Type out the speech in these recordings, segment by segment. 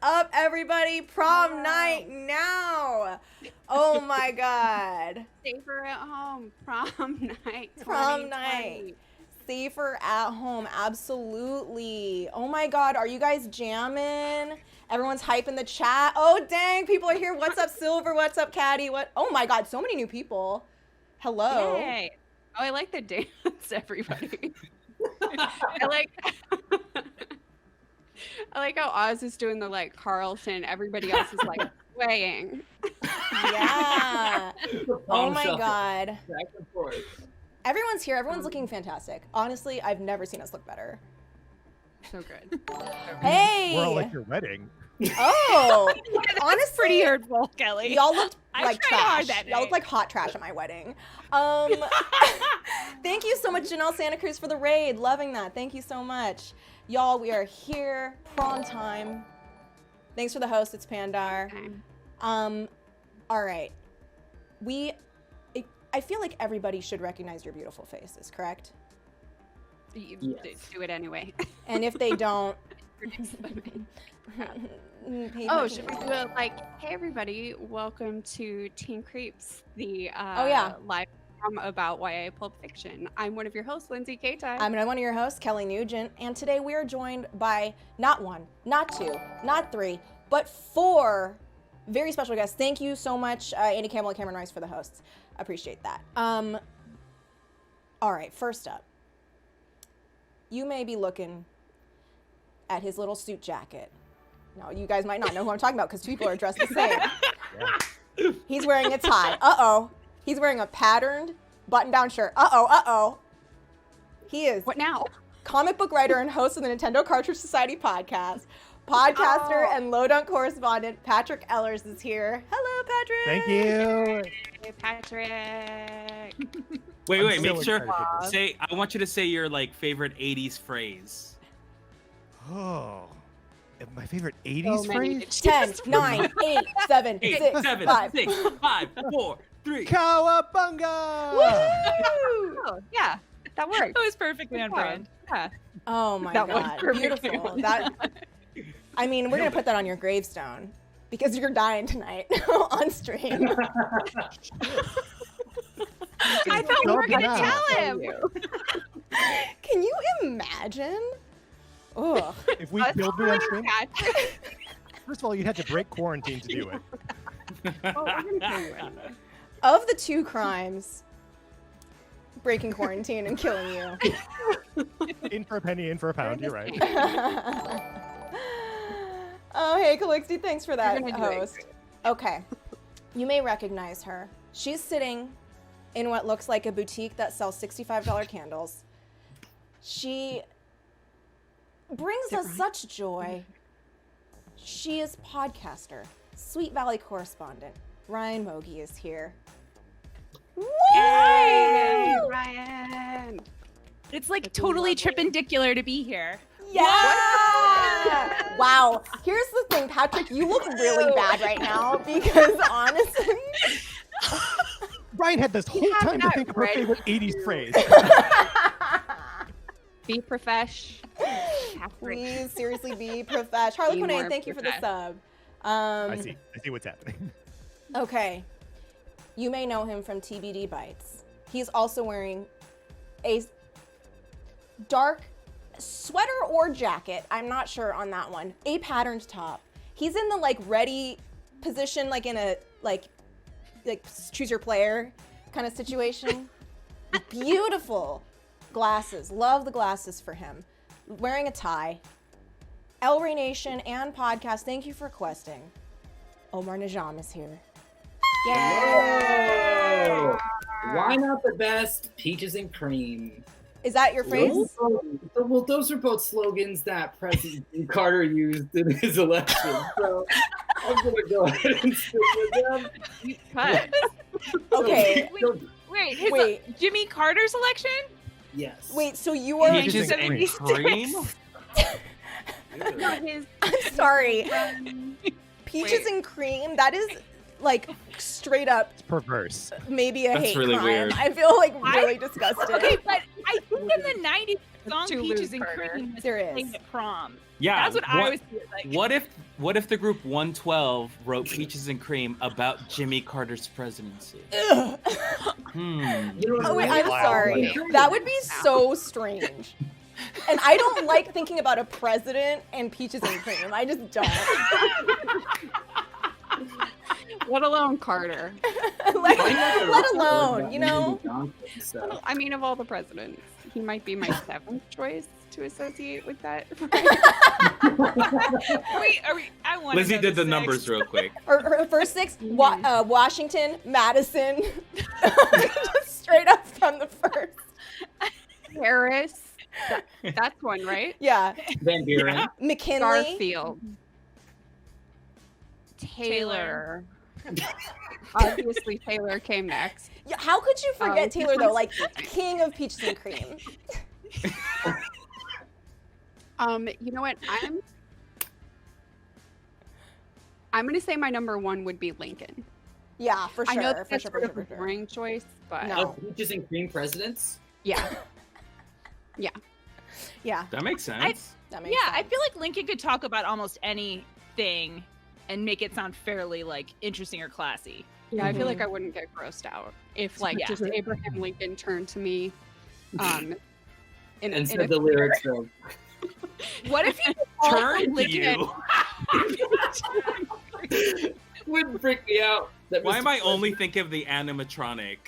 up, everybody? Prom night now. Oh my God. Safer at home. Prom night. Prom night. Safer at home. Absolutely. Oh my God. Are you guys jamming? Everyone's hyping the chat. Oh, dang. People are here. What's up, Silver? What's up, Caddy? What? Oh my God. So many new people. Hello. Yay. Oh, I like the dance, everybody. I like how Oz is doing the like Carlton. Everybody else is like swaying. Yeah. Oh my God. Back and forth. Everyone's here. Everyone's looking fantastic. Honestly, I've never seen us look better. So good. Hey. We're all like your wedding. Oh. Honestly, Pretty hurtful, Kelly. y'all looked I like tried hard trash. that Y'all day. looked like hot trash at my wedding. Thank you so much, Janelle Santa Cruz, for the raid. Loving that. Thank you so much. Y'all, we are here. Prom time. Thanks for the host. It's Pandar. All right. I feel like everybody should recognize your beautiful faces, correct? You Yes. do it anyway. And if they don't, Oh, should we do it like, hey everybody, welcome to Teen Creeps, the live program about YA Pulp Fiction. I'm one of your hosts, Lindsay Katai. I'm one of your hosts, Kelly Nugent, and today we are joined by not one, not two, not three, but four very special guests. Thank you so much, Andy Campbell and Cameron Rice, for the hosts. Appreciate that. All right, first up, you may be looking at his little suit jacket. Now, you guys might not know who I'm talking about because people are dressed the same. Yeah. He's wearing a tie. Uh-oh. He's wearing a patterned button-down shirt. Uh-oh. He is What now? comic book writer and host of the Nintendo Cartridge Society podcast. Podcaster and Low-Dunk correspondent Patrick Ehlers is here. Hello, Patrick. Thank you. Hey, Patrick. Wait, I'm make so sure. excited for this. I want you to say your like favorite '80s phrase. Oh, my favorite '80s phrase? 10, 9, 8, 7, 8, 6, 7, 5. 6, 5, 4, 3. Cowabunga! Woo! Oh, yeah, that worked. That was perfectly on brand. Yeah. Oh my That was God, perfect. beautiful. I mean, we're gonna put that on your gravestone because you're dying tonight on stream. I thought we were going to tell him. Can you imagine? Ugh. If we killed me on stream, first of all, you had to break quarantine to do it. Of the two crimes, breaking quarantine and killing you. In for a penny, in for a pound. You're right. Oh, hey, Calixty, thanks for that, You're gonna do it host. Okay, you may recognize her. She's sitting in what looks like a boutique that sells $65 candles. She brings us such joy. She is podcaster, Sweet Valley correspondent. Ryan Mogge is here. Hey, Woo! Ryan. It's like totally tripendicular to be here. Yeah! Wow. Here's the thing, Patrick, you look really bad right now because honestly... Brian had this whole time to that think of her ready. favorite '80s phrase. Be profesh. Please, seriously, be profesh. Harley Be Quinn, more thank you for the profesh. sub. I see what's happening. Okay. You may know him from TBD Bites. He's also wearing a dark sweater or jacket. I'm not sure on that one. A patterned top. He's in the like ready position, like in a like choose your player kind of situation. Beautiful glasses. Love the glasses for him. Wearing a tie. El Rey Nation and podcast, thank you for questing. Omar Najam is here. Whoa! Why not the best? Peaches and cream. Is that your phrase? Well, those are both slogans that President Carter used in his election. So I'm gonna go ahead and stick with them. Cut. Okay. Wait, Wait. Jimmy Carter's election? Yes. Wait, so you are... Peaches and 1976. cream. Not his I'm sorry. run. Peaches Wait. and cream, that is like straight up It's perverse. maybe a That's hate really crime. weird. I feel like really disgusted. Okay, but I think in the 90s, song To Peaches lose and Carter. Cream was There is. played at prom. Yeah, That's what I was like. What if the group 112 wrote Peaches and Cream about Jimmy Carter's presidency? Ugh. Oh wait, I'm sorry. That would be so strange. And I don't like thinking about a president and Peaches and Cream. I just don't. Let alone Carter. let alone, you know? I mean, of all the presidents, he might be my 7th choice to associate with that. I want Lizzie did the 6. numbers real quick. Her first 6, Washington, Madison, just straight up from the first. Harris. That's one, right? Yeah. Van Buren. Yeah. McKinley. Garfield. Taylor. Obviously, Taylor came next. Yeah, how could you forget Taylor though? Like king of Peaches and Cream. You know what? I'm gonna say my number 1 would be Lincoln. Yeah, for sure. I know that's for sort of a sure. boring choice, but No. Peaches and Cream presidents? yeah. Yeah, That makes sense. that makes Yeah, I sense. feel like Lincoln could talk about almost anything and make it sound fairly like interesting or classy. Yeah, I feel like I wouldn't get grossed out if like Yeah. just Abraham Lincoln turned to me And said the lyrics of what if he Turn to Lincoln? you. wouldn't freak me out. That Why Mr. am I only thinking of the animatronic?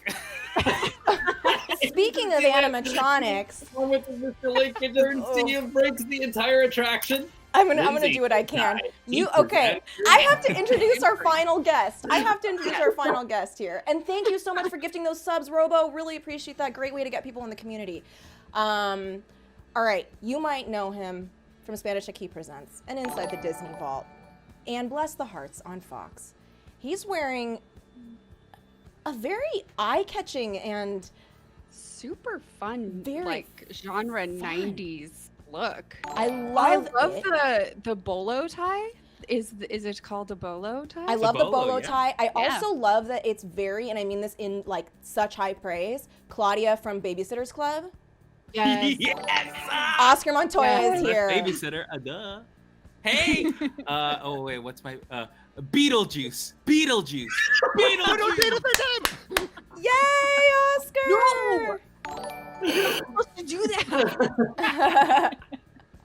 Speaking of animatronics, One with Mr. Lincoln turns to you, breaks the entire attraction. I'm gonna Lindsay do what I can. Katai, You teacher, okay? man. I have to introduce our final guest. Here, and thank you so much for gifting those subs, Robo. Really appreciate that. Great way to get people in the community. All right, you might know him from Spanish Aki Presents and Inside the Disney Vault, and Bless the Hearts on Fox. He's wearing a very eye-catching and Super fun, Very like genre 90s look. I love it. the bolo tie. Is it called a bolo tie? I love the bolo, bolo yeah. tie. I Yeah. also love that it's very, and I mean this in like such high praise, Claudia from Babysitter's Club. Yes. Yes. Oscar Montoya Yes. is here. Babysitter. Duh. Hey. Oh wait. What's my Beetlejuice? Beetlejuice. Beetlejuice. Yay, Oscar! No! You're not supposed to do that.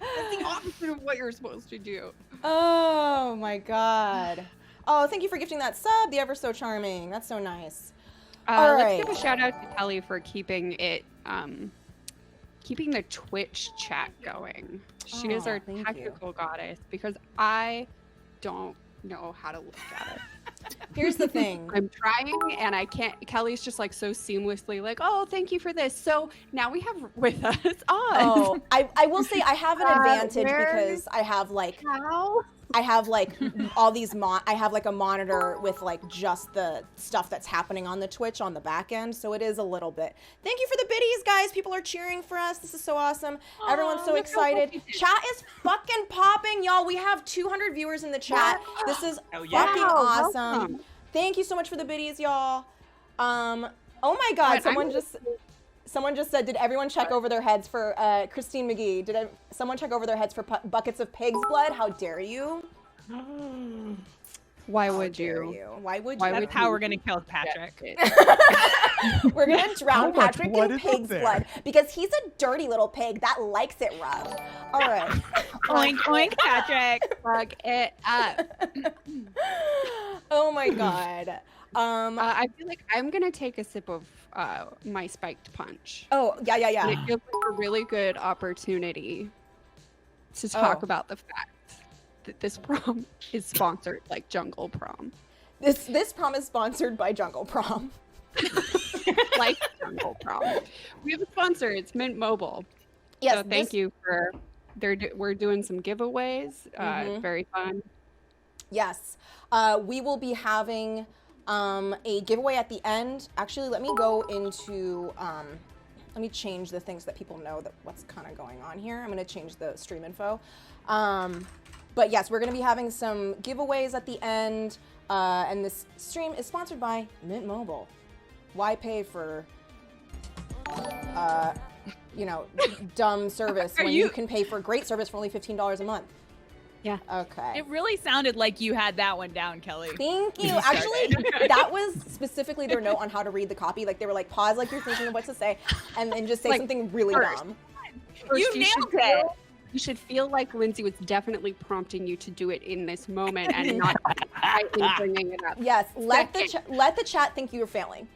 That's the opposite of what you're supposed to do. Oh my God. Oh, thank you for gifting that sub. The ever so charming. That's so nice. All Let's right. give a shout out to Kelly for keeping it, keeping the Twitch chat going. She is Oh, our thank you. technical goddess because I don't know how to look at it. Here's the thing. I'm trying and I can't. Kelly's just like so seamlessly like, oh, thank you for this. So now we have with us on. Oh, I will say I have an advantage where- because I have like How? all these I have like a monitor with like just the stuff that's happening on the Twitch on the back end, so it is a little bit. Thank you for the biddies, guys. People are cheering for us. This is so awesome. Everyone's so look how excited. cool you did. Chat is fucking popping, y'all. We have 200 viewers in the chat. This is Oh, yeah. fucking Wow, awesome. welcome. Thank you so much for the biddies, y'all. Oh my God, someone just said, did everyone check over their heads for Christine McGee? Did someone check over their heads for buckets of pig's blood? How dare you? Why How would dare you? you? Why would Why you? would That's how we're gonna kill Patrick. We're gonna drown How much Patrick blood in is up pig's there? blood because he's a dirty little pig that likes it rough. All right. Oink oink, Patrick. Plug it up. Oh my God. I feel like I'm gonna take a sip of my spiked punch. Oh yeah. And it feels like a really good opportunity to talk Oh. about the fact that this prom is sponsored like Jungle Prom. This prom is sponsored by Jungle Prom. Like Jungle Prom. We have a sponsor, it's Mint Mobile. Yes. So thank you for we're doing some giveaways. Mhm. Very fun. Yes. We will be having a giveaway at the end. Actually, let me go into, let me change the things that people know that what's kind of going on here. I'm going to change the stream info. But yes, we're going to be having some giveaways at the end. And this stream is sponsored by Mint Mobile. Why pay for, dumb service when you can pay for great service for only $15 a month? Yeah. Okay. It really sounded like you had that one down, Kelly. Thank you. Actually, that was specifically their note on how to read the copy. Like they were like, pause like you're thinking of what to say, and then just say something really dumb. You nailed it. You should feel like Lindsay was definitely prompting you to do it in this moment and not bringing it up. Yes, let the chat think you're failing.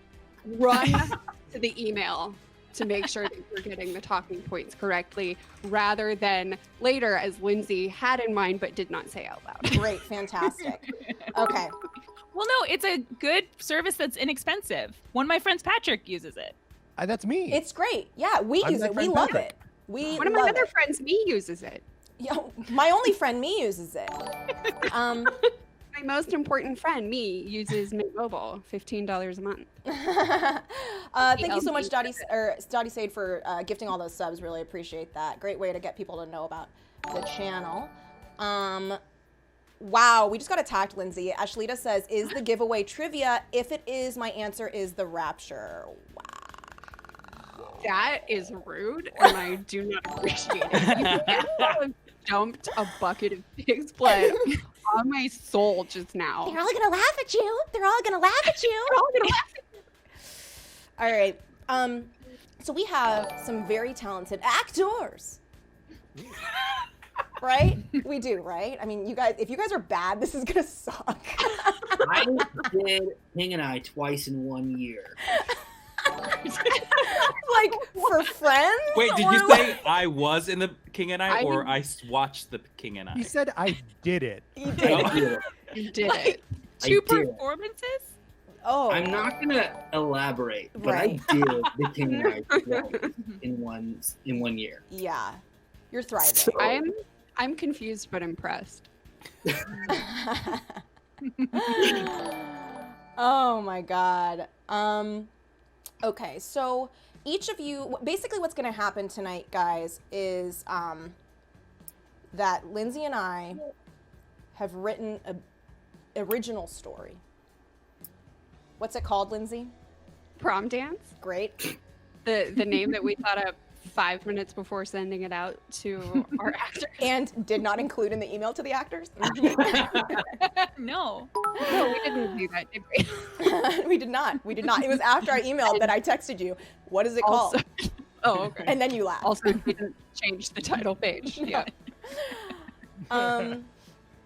Run to the email to make sure that you're getting the talking points correctly, rather than later, as Lindsay had in mind but did not say out loud. Great, fantastic. Okay. Well, no, it's a good service that's inexpensive. One of my friends, Patrick, uses it. That's me. It's great. Yeah, we use it. We love it. One of my other friends, me, uses it. Yeah, my only friend, me, uses it. My most important friend, me, uses Mint Mobile, $15 a month. Thank you so much, Dottie Sade, for gifting all those subs. Really appreciate that. Great way to get people to know about the channel. Wow, we just got attacked, Lindsay. Ashlita says, is the giveaway trivia? If it is, my answer is the Rapture. Wow. That is rude, and I do not appreciate it. You dumped a bucket of pig's blood on my soul just now. They're all gonna laugh at you. They're all gonna laugh at you. All right. So we have some very talented actors. Right? We do, right? I mean, if you guys are bad, this is gonna suck. I did King and I twice in 1 year. Like for friends? Wait, did you say I was in the King and I, or I watched the King and I? He said I did it. You did. You did it. Two performances? Oh. I'm not gonna elaborate, but Right. I did the King and I twice in 1 year. Yeah. You're thriving. I'm confused but impressed. Oh my God. Okay, so each of you, basically what's going to happen tonight, guys, is that Lindsay and I have written an original story. What's it called, Lindsay? Prom Dance? Great. The name that we thought up 5 minutes before sending it out to our actors. And did not include in the email to the actors? No. No, we didn't do that, did we? We did not. It was after I emailed that I texted you, what is it called? Oh, okay. And then you laughed. Also, we didn't change the title page. Yeah.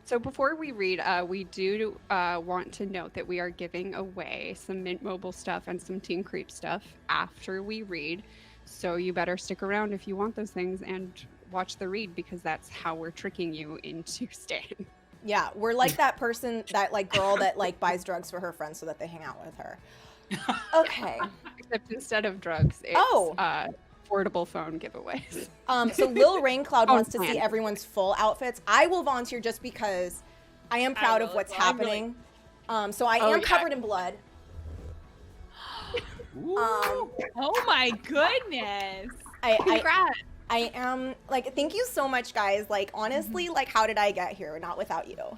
So before we read, we do want to note that we are giving away some Mint Mobile stuff and some Teen Creep stuff after we read. So you better stick around if you want those things and watch the read, because that's how we're tricking you into staying. Yeah, we're like that person, that like girl that like buys drugs for her friends so that they hang out with her. Okay. Except instead of drugs, it's affordable phone giveaways. So Lil Raincloud wants to see everyone's full outfits. I will volunteer just because I am proud of what's happening. So I am covered in blood. Oh my goodness. Congrats. I am like, thank you so much, guys. Like, honestly, like, how did I get here? Not without you. So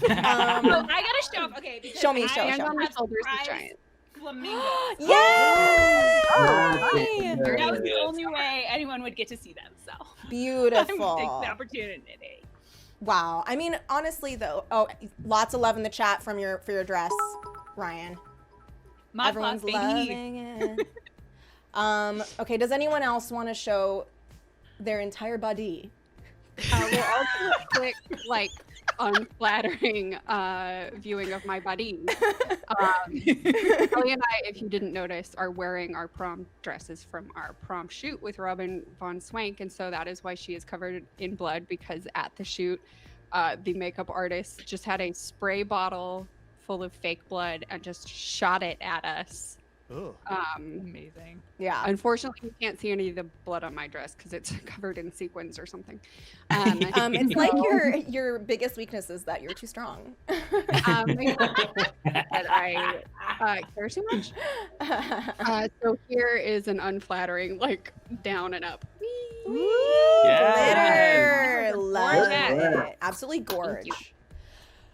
I gotta show. Okay, because show me. On my shoulders is giant. Flamingos. Yay! That was the only way anyone would get to see them. So beautiful. I'm taking the opportunity. Wow. I mean, honestly, though. Oh, lots of love in the chat for your dress, Ryan. My Everyone's baby. loving it. Okay, does anyone else want to show their entire body? We'll also click like unflattering viewing of my body. Kelly and I, if you didn't notice, are wearing our prom dresses from our prom shoot with Robin Von Swank, and so that is why she is covered in blood, because at the shoot, the makeup artist just had a spray bottle full of fake blood and just shot it at us. Amazing. Yeah. Unfortunately, you can't see any of the blood on my dress because it's covered in sequins or something. It's like your biggest weakness is that you're too strong. That I care too much. So here is an unflattering, like, down and up. Glitter. Love it. Absolutely gorge.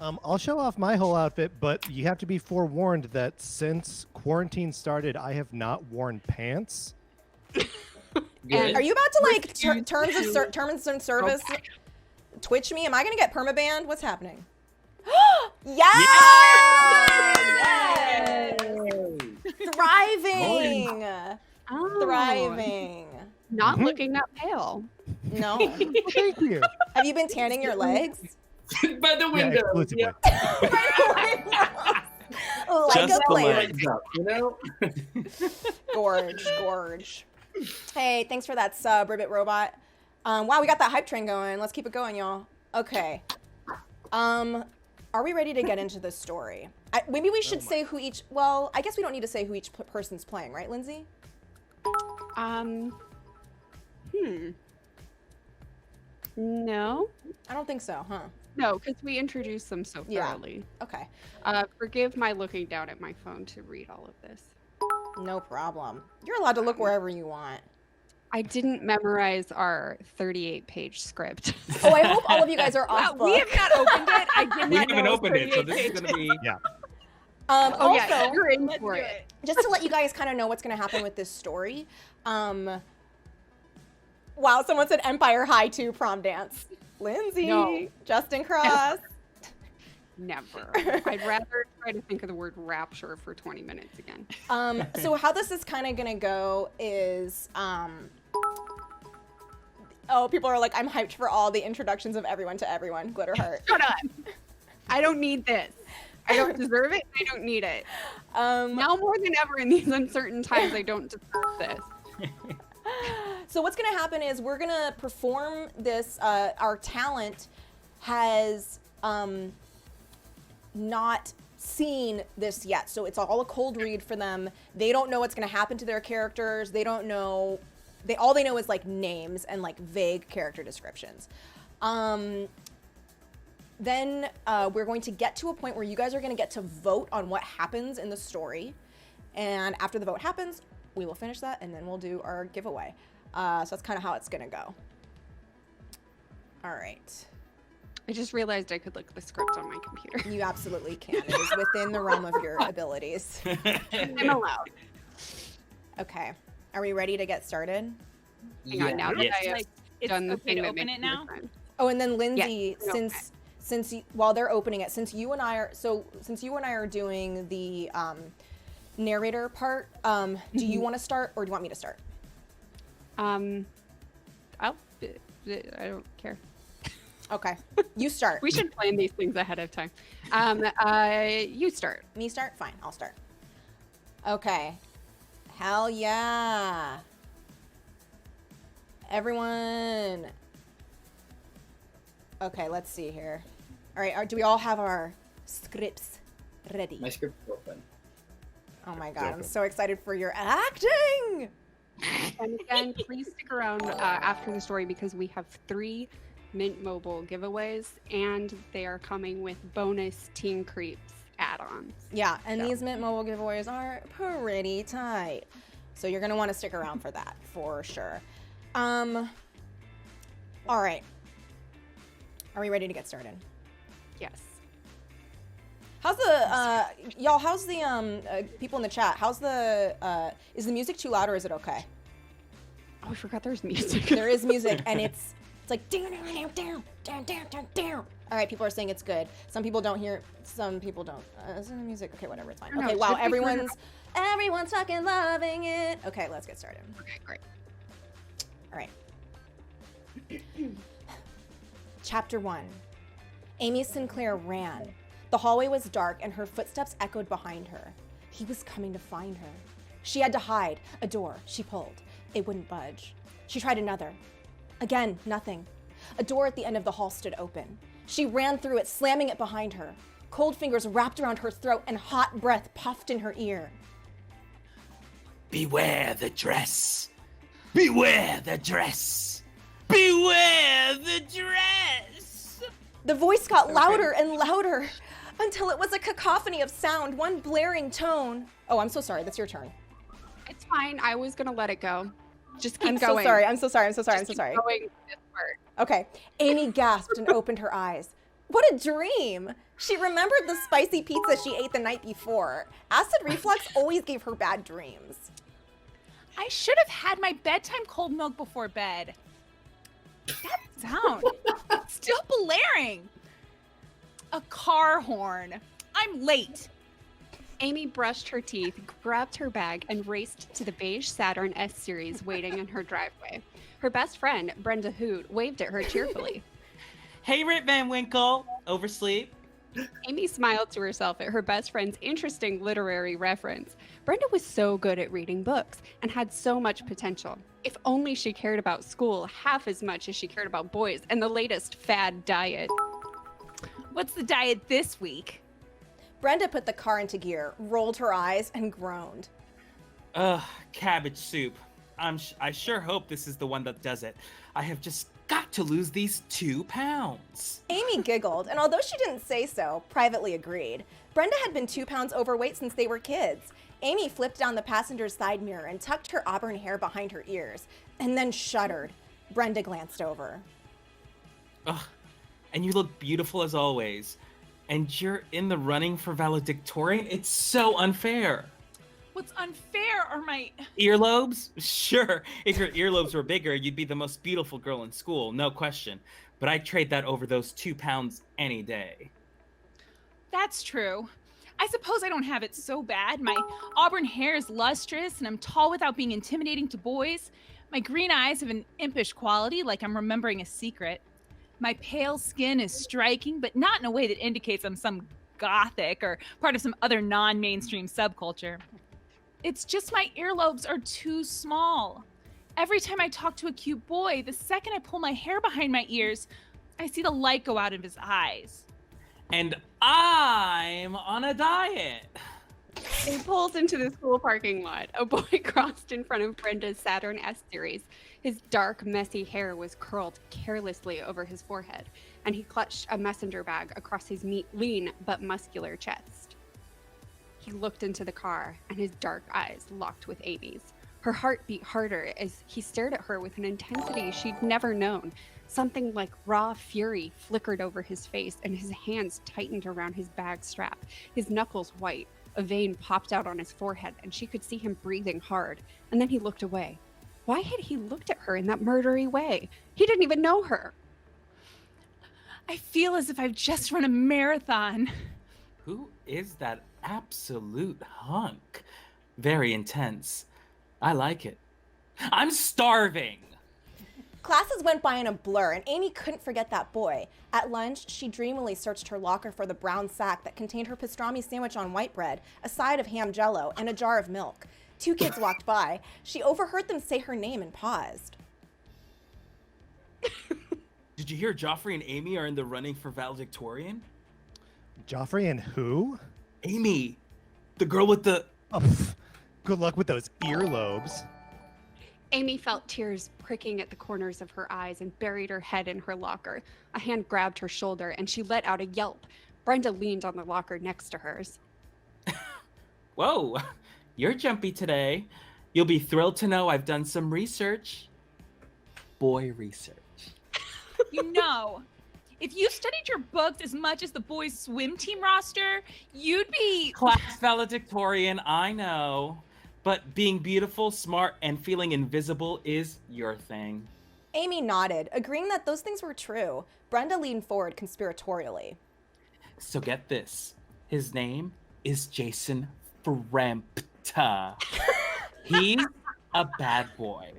I'll show off my whole outfit, but you have to be forewarned that since quarantine started, I have not worn pants. Good. Are you about to like Refuse terms and service Twitch me? Am I gonna get permabanned? What's happening? Yes! Thriving! Oh, Thriving. Not looking that pale. No. Thank you. Have you been tanning your legs? By the Yeah, window. exclusively. Like Just a the plant. legs. Up, you know? Gorge. Hey, thanks for that sub, Ribbit Robot. Wow, we got that hype train going. Let's keep it going, y'all. Okay. Are we ready to get into this story? Maybe we should say who each. Well, I guess we don't need to say who each person's playing, right, Lindsay? No. I don't think so, huh? No, because we introduced them so Yeah. thoroughly. Okay. Forgive my looking down at my phone to read all of this. No problem. You're allowed to look wherever you want. I didn't memorize our 38-page script. Oh, I hope all of you guys are off We book. have not opened it. I did We not haven't know opened it, so this is 38 gonna be. Yeah. Oh Also, yeah, you're in Let's for do it. just to let you guys kind of know what's going to happen with this story. Wow, someone said Empire High 2 prom dance. Lindsay, No. Justin Cross. Never. I'd rather try to think of the word rapture for 20 minutes again. So how this is kind of going to go is, oh, people are like, I'm hyped for all the introductions of everyone to everyone. Glitter heart. Shut up. I don't need this. I don't deserve it. I don't need it. Now more than ever in these uncertain times, I don't deserve this. So what's going to happen is we're going to perform this. Our talent has not seen this yet. So it's all a cold read for them. They don't know what's going to happen to their characters. They don't know. All they know is like names and like vague character descriptions. Then we're going to get to a point where you guys are going to get to vote on what happens in the story. And after the vote happens, we will finish that and then we'll do our giveaway. So that's kind of how it's going to go. All right. I just realized I could look at the script on my computer. You absolutely can. It is within the realm of your abilities. I'm allowed. Okay. Are we ready to get started? Hang on, now that Yes. I have Like, it's done the okay thing to that open makes it now? more sense. Oh, and then Lindsay, Yes. since while they're opening it, since you and I are doing the narrator part, do you want to start or do you want me to start? I don't care. Okay, you start. We should plan these things ahead of time. You start. Me start? Fine, I'll start. Okay. Hell yeah. Everyone. Okay, let's see here. All right, do we all have our scripts ready? My script is open. Oh my god, I'm Open. so excited for your acting! And again, please stick around after the story because we have 3 Mint Mobile giveaways and they are coming with bonus Teen Creeps add-ons. Yeah, and So. these Mint Mobile giveaways are pretty tight. So you're gonna want to stick around for that, for sure. All right. Are we ready to get started? Yes. How's the, y'all, how's the, people in the chat, how's the, is the music too loud or is it okay? Oh, I forgot there's music. There is music and it's like, down, down, down, down, down, down, down. All right, people are saying it's good. Some people don't hear, some people don't. Is the music? Okay, whatever, it's fine. No, Okay, it wow, should be turned everyone's fucking loving it. Okay, let's get started. Okay, great. All right. Chapter 1. Amy Sinclair ran. The hallway was dark and her footsteps echoed behind her. He was coming to find her. She had to hide. A door. She pulled. It wouldn't budge. She tried another. Again, nothing. A door at the end of the hall stood open. She ran through it, slamming it behind her. Cold fingers wrapped around her throat and hot breath puffed in her ear. Beware the dress. Beware the dress. Beware the dress. The voice got louder and louder until it was a cacophony of sound, one blaring tone. Oh, I'm so sorry. That's your turn. It's fine. I was gonna let it go. Just keep I'm going. so sorry. I'm so sorry. I'm so sorry. I'm Just so keep sorry. Going with this part. Okay. Amy gasped and opened her eyes. What a dream! She remembered the spicy pizza she ate the night before. Acid reflux always gave her bad dreams. I should have had my bedtime cold milk before bed. That sound. Still blaring. A car horn. I'm late. Amy brushed her teeth, grabbed her bag, and raced to the beige Saturn S Series waiting in her driveway. Her best friend, Brenda Hoot, waved at her cheerfully. Hey, Rip Van Winkle. Oversleep? Amy smiled to herself at her best friend's interesting literary reference. Brenda was so good at reading books and had so much potential. If only she cared about school half as much as she cared about boys and the latest fad diet. What's the diet this week? Brenda put the car into gear, rolled her eyes, and groaned. Ugh, cabbage soup. I sure hope this is the one that does it. I have just got to lose these 2 pounds. Amy giggled, and although she didn't say so, privately agreed. Brenda had been 2 pounds overweight since they were kids. Amy flipped down the passenger's side mirror and tucked her auburn hair behind her ears, and then shuddered. Brenda glanced over. Ugh, and you look beautiful as always. And you're in the running for valedictorian? It's so unfair. What's unfair are my... Earlobes? Sure, if your earlobes were bigger, you'd be the most beautiful girl in school, no question. But I'd trade that over those 2 pounds any day. That's true. I suppose I don't have it so bad. My auburn hair is lustrous, and I'm tall without being intimidating to boys. My green eyes have an impish quality, like I'm remembering a secret. My pale skin is striking, but not in a way that indicates I'm some gothic or part of some other non-mainstream subculture. It's just my earlobes are too small. Every time I talk to a cute boy, the second I pull my hair behind my ears, I see the light go out of his eyes. And I'm on a diet. They pulled into the school parking lot. A boy crossed in front of Brenda's Saturn S Series. His dark, messy hair was curled carelessly over his forehead, and he clutched a messenger bag across his lean but muscular chest. He looked into the car, and his dark eyes locked with Amy's. Her heart beat harder as he stared at her with an intensity she'd never known. Something like raw fury flickered over his face, and his hands tightened around his bag strap, his knuckles white. A vein popped out on his forehead, and she could see him breathing hard. And then he looked away. Why had he looked at her in that murdery way? He didn't even know her. I feel as if I've just run a marathon. Who is that absolute hunk? Very intense. I like it. I'm starving. Classes went by in a blur, and Amy couldn't forget that boy. At lunch, she dreamily searched her locker for the brown sack that contained her pastrami sandwich on white bread, a side of ham jello, and a jar of milk. 2 kids walked by. She overheard them say her name and paused. Did you hear Joffrey and Amy are in the running for valedictorian? Joffrey and who? Amy, the girl with the... Oh, good luck with those earlobes. Amy felt tears pricking at the corners of her eyes and buried her head in her locker. A hand grabbed her shoulder, and she let out a yelp. Brenda leaned on the locker next to hers. Whoa, you're jumpy today. You'll be thrilled to know I've done some research. Boy research. You know, if you studied your books as much as the boys' swim team roster, you'd be... Class valedictorian, I know. But being beautiful, smart, and feeling invisible is your thing. Amy nodded, agreeing that those things were true. Brenda leaned forward conspiratorially. So get this. His name is Jason Frempta. He's a bad boy.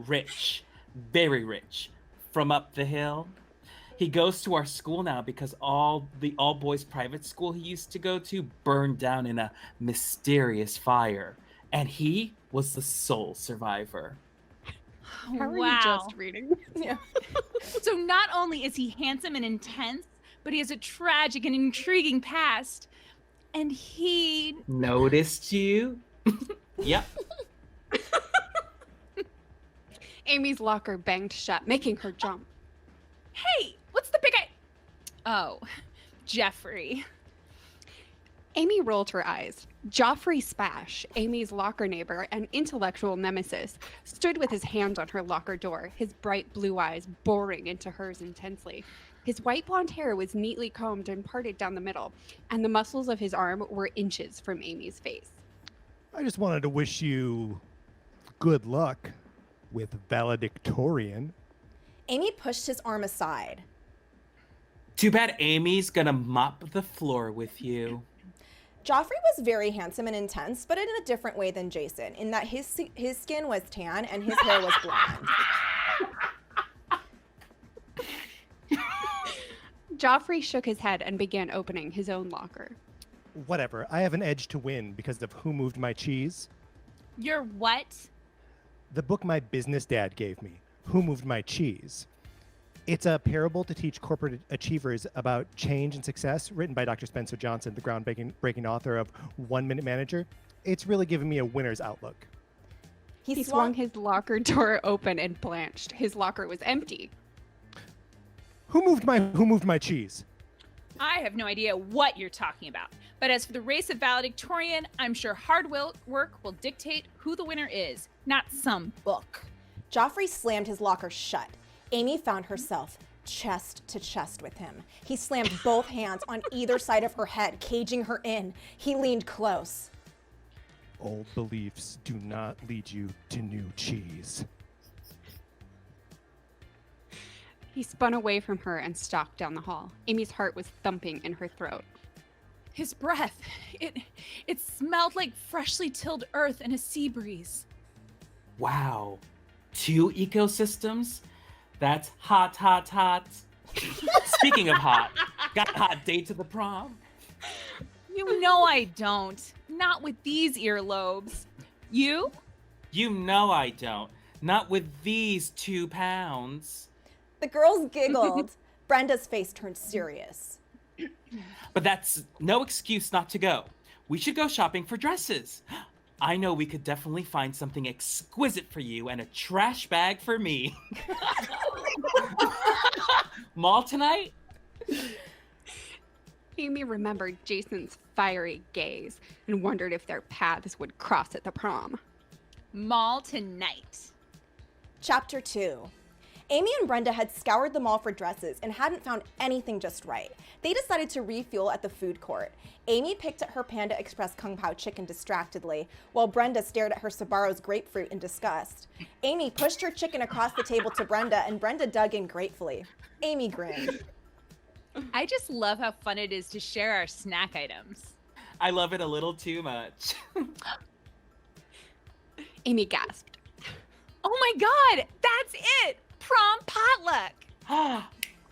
Rich. Very rich. From up the hill. He goes to our school now because the all-boys private school he used to go to burned down in a mysterious fire. And he was the sole survivor. How are you Wow. just reading? Yeah. So not only is he handsome and intense, but he has a tragic and intriguing past. And he... Noticed you? Yep. Amy's locker banged shut, making her jump. Hey, what's the big... Oh, Jeffrey. Amy rolled her eyes. Joffrey Spash, Amy's locker neighbor and intellectual nemesis, stood with his hand on her locker door, his bright blue eyes boring into hers intensely. His white blonde hair was neatly combed and parted down the middle, and the muscles of his arm were inches from Amy's face. I just wanted to wish you Good luck with valedictorian. Amy pushed his arm aside. Too bad Amy's gonna mop the floor with you. Joffrey was very handsome and intense, but in a different way than Jason, in that his skin was tan and his hair was blonde. Joffrey shook his head and began opening his own locker. Whatever, I have an edge to win because of Who Moved My Cheese. You're what? The book my business dad gave me, Who Moved My Cheese. It's a parable to teach corporate achievers about change and success, written by Dr. Spencer Johnson, the groundbreaking author of 1 Minute Manager. It's really given me a winner's outlook. He swung his locker door open and blanched. His locker was empty. Who moved my cheese? I have no idea what you're talking about. But as for the race of valedictorian, I'm sure hard work will dictate who the winner is, not some book. Joffrey slammed his locker shut. Amy found herself chest to chest with him. He slammed both hands on either side of her head, caging her in. He leaned close. Old beliefs do not lead you to new cheese. He spun away from her and stalked down the hall. Amy's heart was thumping in her throat. His breath, it smelled like freshly tilled earth and a sea breeze. Wow. 2 ecosystems? That's hot, hot, hot. Speaking of hot, got a hot date to the prom? You know I don't. Not with these earlobes. You? You know I don't. Not with these 2 pounds. The girls giggled. Brenda's face turned serious. But that's no excuse not to go. We should go shopping for dresses. I know we could definitely find something exquisite for you and a trash bag for me. Mall tonight? Amy remembered Jason's fiery gaze and wondered if their paths would cross at the prom. Mall tonight. Chapter 2. Amy and Brenda had scoured the mall for dresses and hadn't found anything just right. They decided to refuel at the food court. Amy picked at her Panda Express Kung Pao chicken distractedly, while Brenda stared at her Sbarro's grapefruit in disgust. Amy pushed her chicken across the table to Brenda, and Brenda dug in gratefully. Amy grinned. I just love how fun it is to share our snack items. I love it a little too much. Amy gasped. Oh my God, that's it! Prom potluck!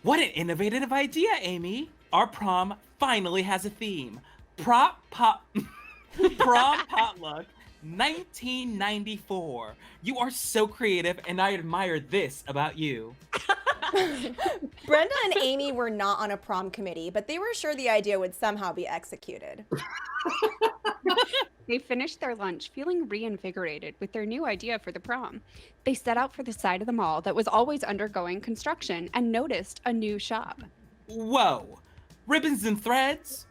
What an innovative idea, Amy. Our prom finally has a theme. Prom potluck 1994. You are so creative, and I admire this about you. Brenda and Amy were not on a prom committee, but they were sure the idea would somehow be executed. They finished their lunch feeling reinvigorated with their new idea for the prom. They set out for the side of the mall that was always undergoing construction and noticed a new shop. Whoa, ribbons and threads?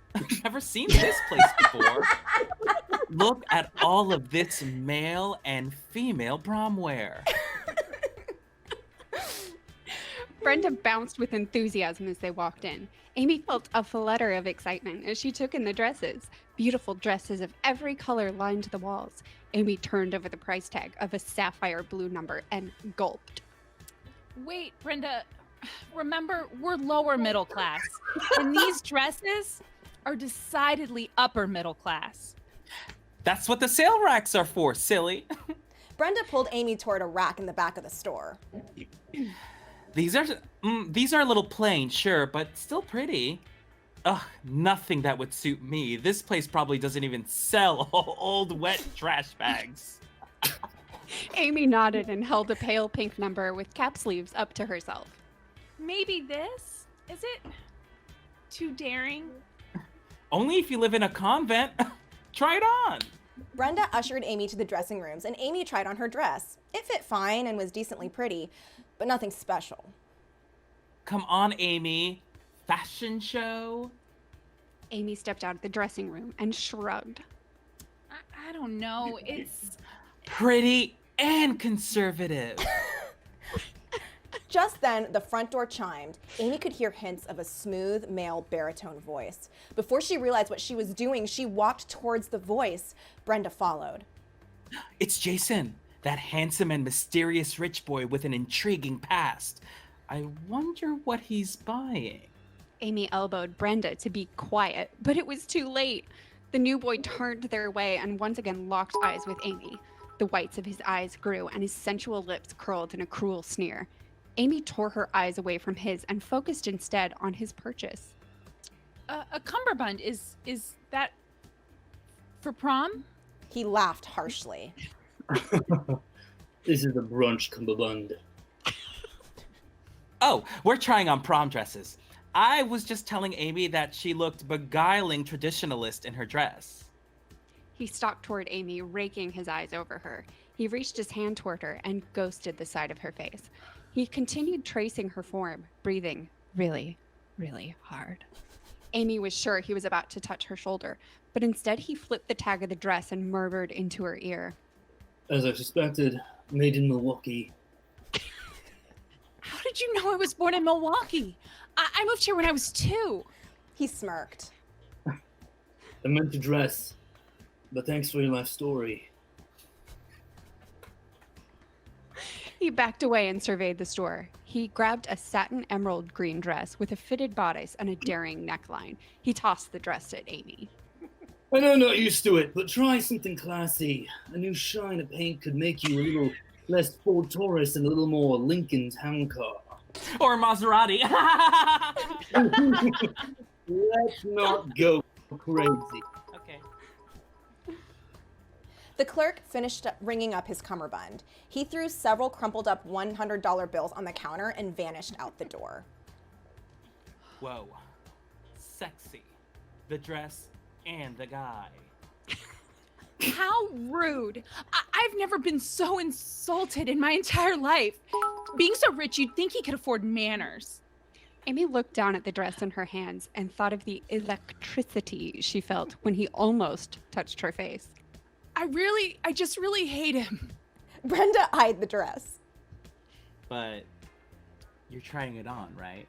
Never seen this place before. Look at all of this male and female prom wear. Brenda bounced with enthusiasm as they walked in. Amy felt a flutter of excitement as she took in the dresses. Beautiful dresses of every color lined the walls. Amy turned over the price tag of a sapphire blue number and gulped. Wait, Brenda, remember, we're lower middle class, and these dresses are decidedly upper middle class. That's what the sale racks are for, silly. Brenda pulled Amy toward a rack in the back of the store. These are a little plain, sure, but still pretty. Ugh, nothing that would suit me. This place probably doesn't even sell old wet trash bags. Amy nodded and held a pale pink number with cap sleeves up to herself. Maybe this? Is it too daring? Only if you live in a convent. Try it on. Brenda ushered Amy to the dressing rooms, and Amy tried on her dress. It fit fine and was decently pretty, but nothing special. Come on, Amy. Fashion show? Amy stepped out of the dressing room and shrugged. I don't know. It's Pretty and conservative. Just then, the front door chimed. Amy could hear hints of a smooth male baritone voice. Before she realized what she was doing, she walked towards the voice. Brenda followed. It's Jason. That handsome and mysterious rich boy with an intriguing past. I wonder what he's buying. Amy elbowed Brenda to be quiet, but it was too late. The new boy turned their way and once again locked eyes with Amy. The whites of his eyes grew and his sensual lips curled in a cruel sneer. Amy tore her eyes away from his and focused instead on his purchase. A cummerbund, is that for prom? He laughed harshly. This is a brunch cummerbund. Oh, we're trying on prom dresses. I was just telling Amy that she looked beguiling traditionalist in her dress. He stalked toward Amy, raking his eyes over her. He reached his hand toward her and ghosted the side of her face. He continued tracing her form, breathing really, really hard. Amy was sure he was about to touch her shoulder, but instead he flipped the tag of the dress and murmured into her ear. As I suspected, made in Milwaukee. How did you know I was born in Milwaukee? I moved here when I was 2. He smirked. I meant to dress, but thanks for your life story. He backed away and surveyed the store. He grabbed a satin emerald green dress with a fitted bodice and a daring neckline. He tossed the dress at Amy. I know I'm not used to it, but try something classy. A new shine of paint could make you a little less Ford Taurus and a little more Lincoln Town Car. Or Maserati. Let's not go crazy. Okay. The clerk finished ringing up his cummerbund. He threw several crumpled up $100 bills on the counter and vanished out the door. Whoa. Sexy. The dress and the guy. How rude. I've never been so insulted in my entire life. Being so rich, you'd think he could afford manners. Amy looked down at the dress in her hands and thought of the electricity she felt when he almost touched her face. I just really hate him. Brenda eyed the dress. But you're trying it on, right?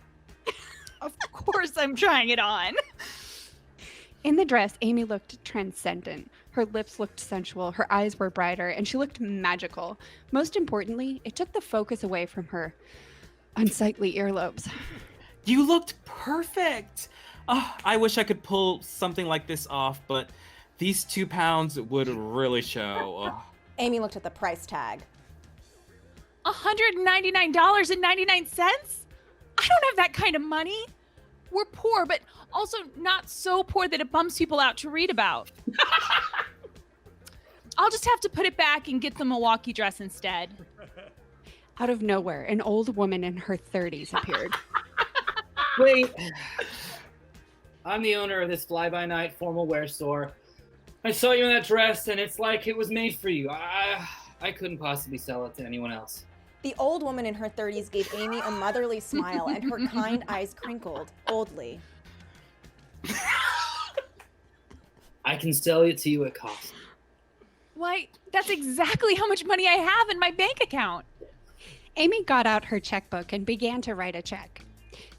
Of course I'm trying it on. In the dress, Amy looked transcendent. Her lips looked sensual, her eyes were brighter, and she looked magical. Most importantly, it took the focus away from her unsightly earlobes. You looked perfect. Oh, I wish I could pull something like this off, but these 2 pounds would really show. Oh. Amy looked at the price tag. $199.99? I don't have that kind of money. We're poor, but also not so poor that it bums people out to read about. I'll just have to put it back and get the Milwaukee dress instead. Out of nowhere, an old woman in her 30s appeared. Wait. I'm the owner of this fly-by-night formal wear store. I saw you in that dress, and it's like it was made for you. I couldn't possibly sell it to anyone else. The old woman in her 30s gave Amy a motherly smile, and her kind eyes crinkled oldly. I can sell it to you at cost. Why, that's exactly how much money I have in my bank account. Amy got out her checkbook and began to write a check.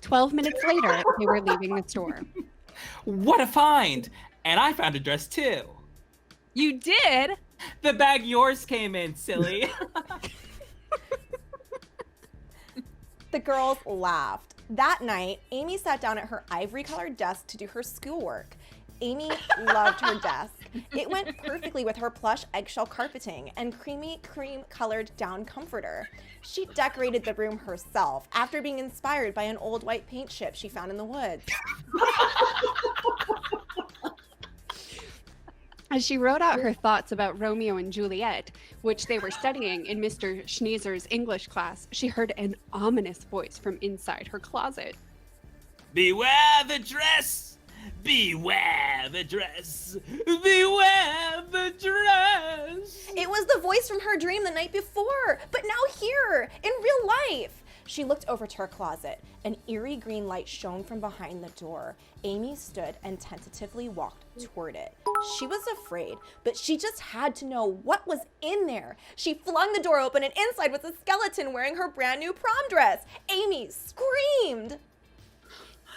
12 minutes later, they were leaving the store. What a find! And I found a dress too. You did? The bag yours came in, silly. The girls laughed. That night, Amy sat down at her ivory-colored desk to do her schoolwork. Amy loved her desk. It went perfectly with her plush eggshell carpeting and creamy cream-colored down comforter. She decorated the room herself after being inspired by an old white paint chip she found in the woods. As she wrote out her thoughts about Romeo and Juliet, which they were studying in Mr. Schneezer's English class, she heard an ominous voice from inside her closet. Beware the dress! Beware the dress! Beware the dress! It was the voice from her dream the night before, but now here, in real life. She looked over to her closet. An eerie green light shone from behind the door. Amy stood and tentatively walked toward it. She was afraid, but she just had to know what was in there. She flung the door open, and inside was a skeleton wearing her brand new prom dress. Amy screamed.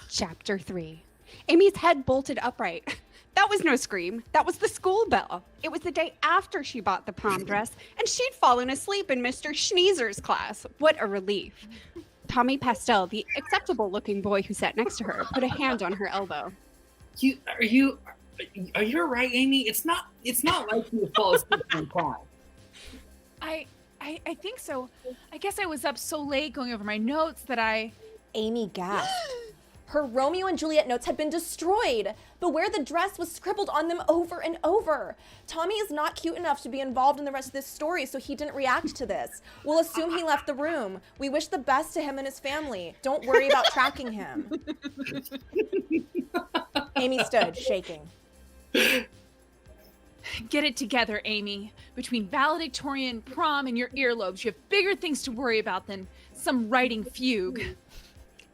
Chapter 3. Amy's head bolted upright. That was no scream. That was the school bell. It was the day after she bought the prom dress, and she'd fallen asleep in Mr. Schneezer's class. What a relief. Tommy Pastel, the acceptable-looking boy who sat next to her, put a hand on her elbow. Are you all right, Amy? It's not like you fall asleep on prom. I think so. I guess I was up so late going over my notes that I... Amy gasped. Her Romeo and Juliet notes had been destroyed, but where the dress was scribbled on them over and over. Tommy is not cute enough to be involved in the rest of this story, so he didn't react to this. We'll assume he left the room. We wish the best to him and his family. Don't worry about tracking him. Amy stood, shaking. Get it together, Amy. Between valedictorian, prom, and your earlobes, you have bigger things to worry about than some writing fugue.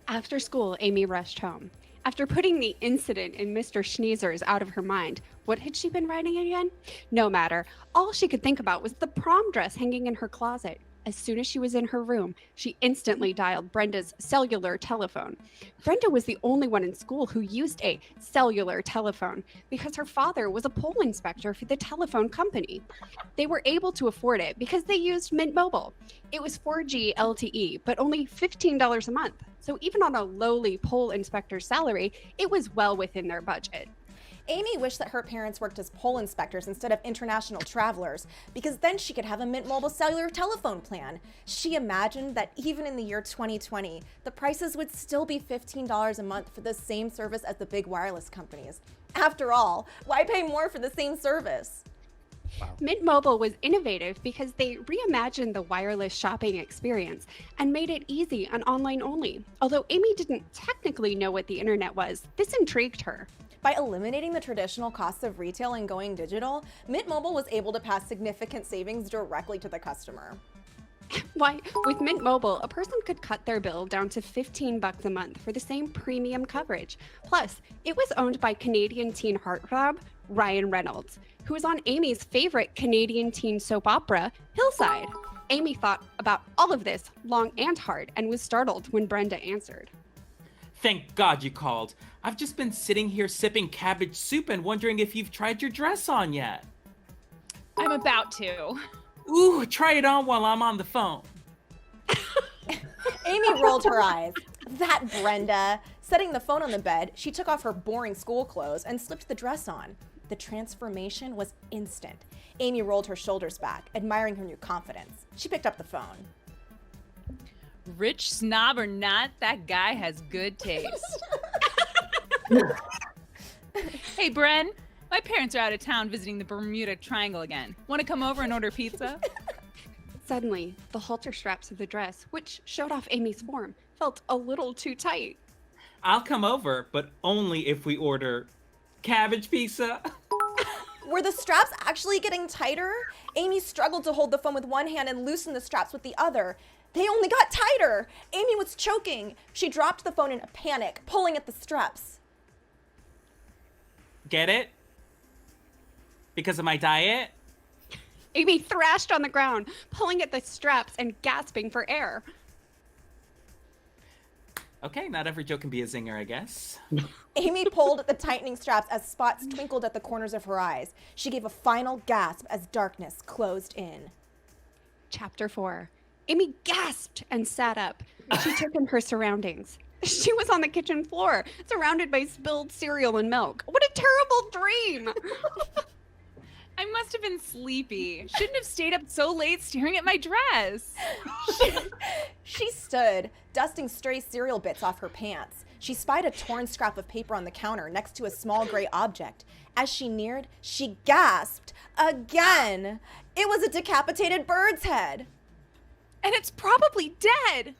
After school, Amy rushed home. After putting the incident in Mr. Schneezer's out of her mind, what had she been writing again? No matter. All she could think about was the prom dress hanging in her closet. As soon as she was in her room, she instantly dialed Brenda's cellular telephone. Brenda was the only one in school who used a cellular telephone because her father was a poll inspector for the telephone company. They were able to afford it because they used Mint Mobile. It was 4G LTE, but only $15 a month. So even on a lowly poll inspector's salary, it was well within their budget. Amy wished that her parents worked as poll inspectors instead of international travelers, because then she could have a Mint Mobile cellular telephone plan. She imagined that even in the year 2020, the prices would still be $15 a month for the same service as the big wireless companies. After all, why pay more for the same service? Wow. Mint Mobile was innovative because they reimagined the wireless shopping experience and made it easy and online only. Although Amy didn't technically know what the internet was, this intrigued her. By eliminating the traditional costs of retail and going digital, Mint Mobile was able to pass significant savings directly to the customer. Why, with Mint Mobile, a person could cut their bill down to $15 a month for the same premium coverage. Plus, it was owned by Canadian teen heartthrob Ryan Reynolds, who was on Amy's favorite Canadian teen soap opera, Hillside. Amy thought about all of this long and hard and was startled when Brenda answered. Thank God you called. I've just been sitting here sipping cabbage soup and wondering if you've tried your dress on yet. I'm about to. Ooh, try it on while I'm on the phone. Amy rolled her eyes. That Brenda. Setting the phone on the bed, she took off her boring school clothes and slipped the dress on. The transformation was instant. Amy rolled her shoulders back, admiring her new confidence. She picked up the phone. Rich snob or not, that guy has good taste. Hey, Bren, my parents are out of town visiting the Bermuda Triangle again. Want to come over and order pizza? Suddenly, the halter straps of the dress, which showed off Amy's form, felt a little too tight. I'll come over, but only if we order cabbage pizza. Were the straps actually getting tighter? Amy struggled to hold the phone with one hand and loosen the straps with the other. They only got tighter. Amy was choking. She dropped the phone in a panic, pulling at the straps. Get it? Because of my diet? Amy thrashed on the ground, pulling at the straps and gasping for air. Okay, not every joke can be a zinger, I guess. Amy pulled at the tightening straps as spots twinkled at the corners of her eyes. She gave a final gasp as darkness closed in. Chapter 4. Amy gasped and sat up. She took in her surroundings. She was on the kitchen floor, surrounded by spilled cereal and milk. What a terrible dream! I must have been sleepy. Shouldn't have stayed up so late staring at my dress. She stood, dusting stray cereal bits off her pants. She spied a torn scrap of paper on the counter next to a small gray object. As she neared, she gasped again. It was a decapitated bird's head. And it's probably dead.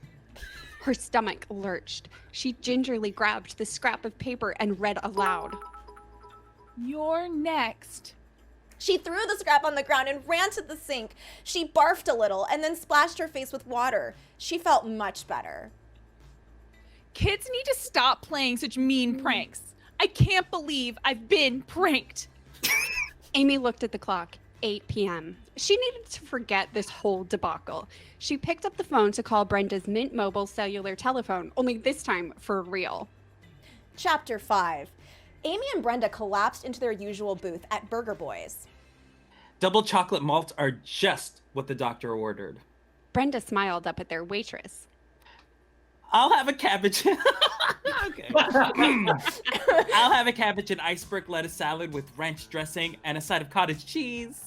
Her stomach lurched. She gingerly grabbed the scrap of paper and read aloud. You're next. She threw the scrap on the ground and ran to the sink. She barfed a little and then splashed her face with water. She felt much better. Kids need to stop playing such mean pranks. I can't believe I've been pranked. Amy looked at the clock. 8 p.m. She needed to forget this whole debacle. She picked up the phone to call Brenda's Mint Mobile cellular telephone, only this time for real. Chapter 5. Amy and Brenda collapsed into their usual booth at Burger Boys. Double chocolate malts are just what the doctor ordered. Brenda smiled up at their waitress. I'll have a cabbage. Okay. I'll have a cabbage and iceberg lettuce salad with ranch dressing and a side of cottage cheese.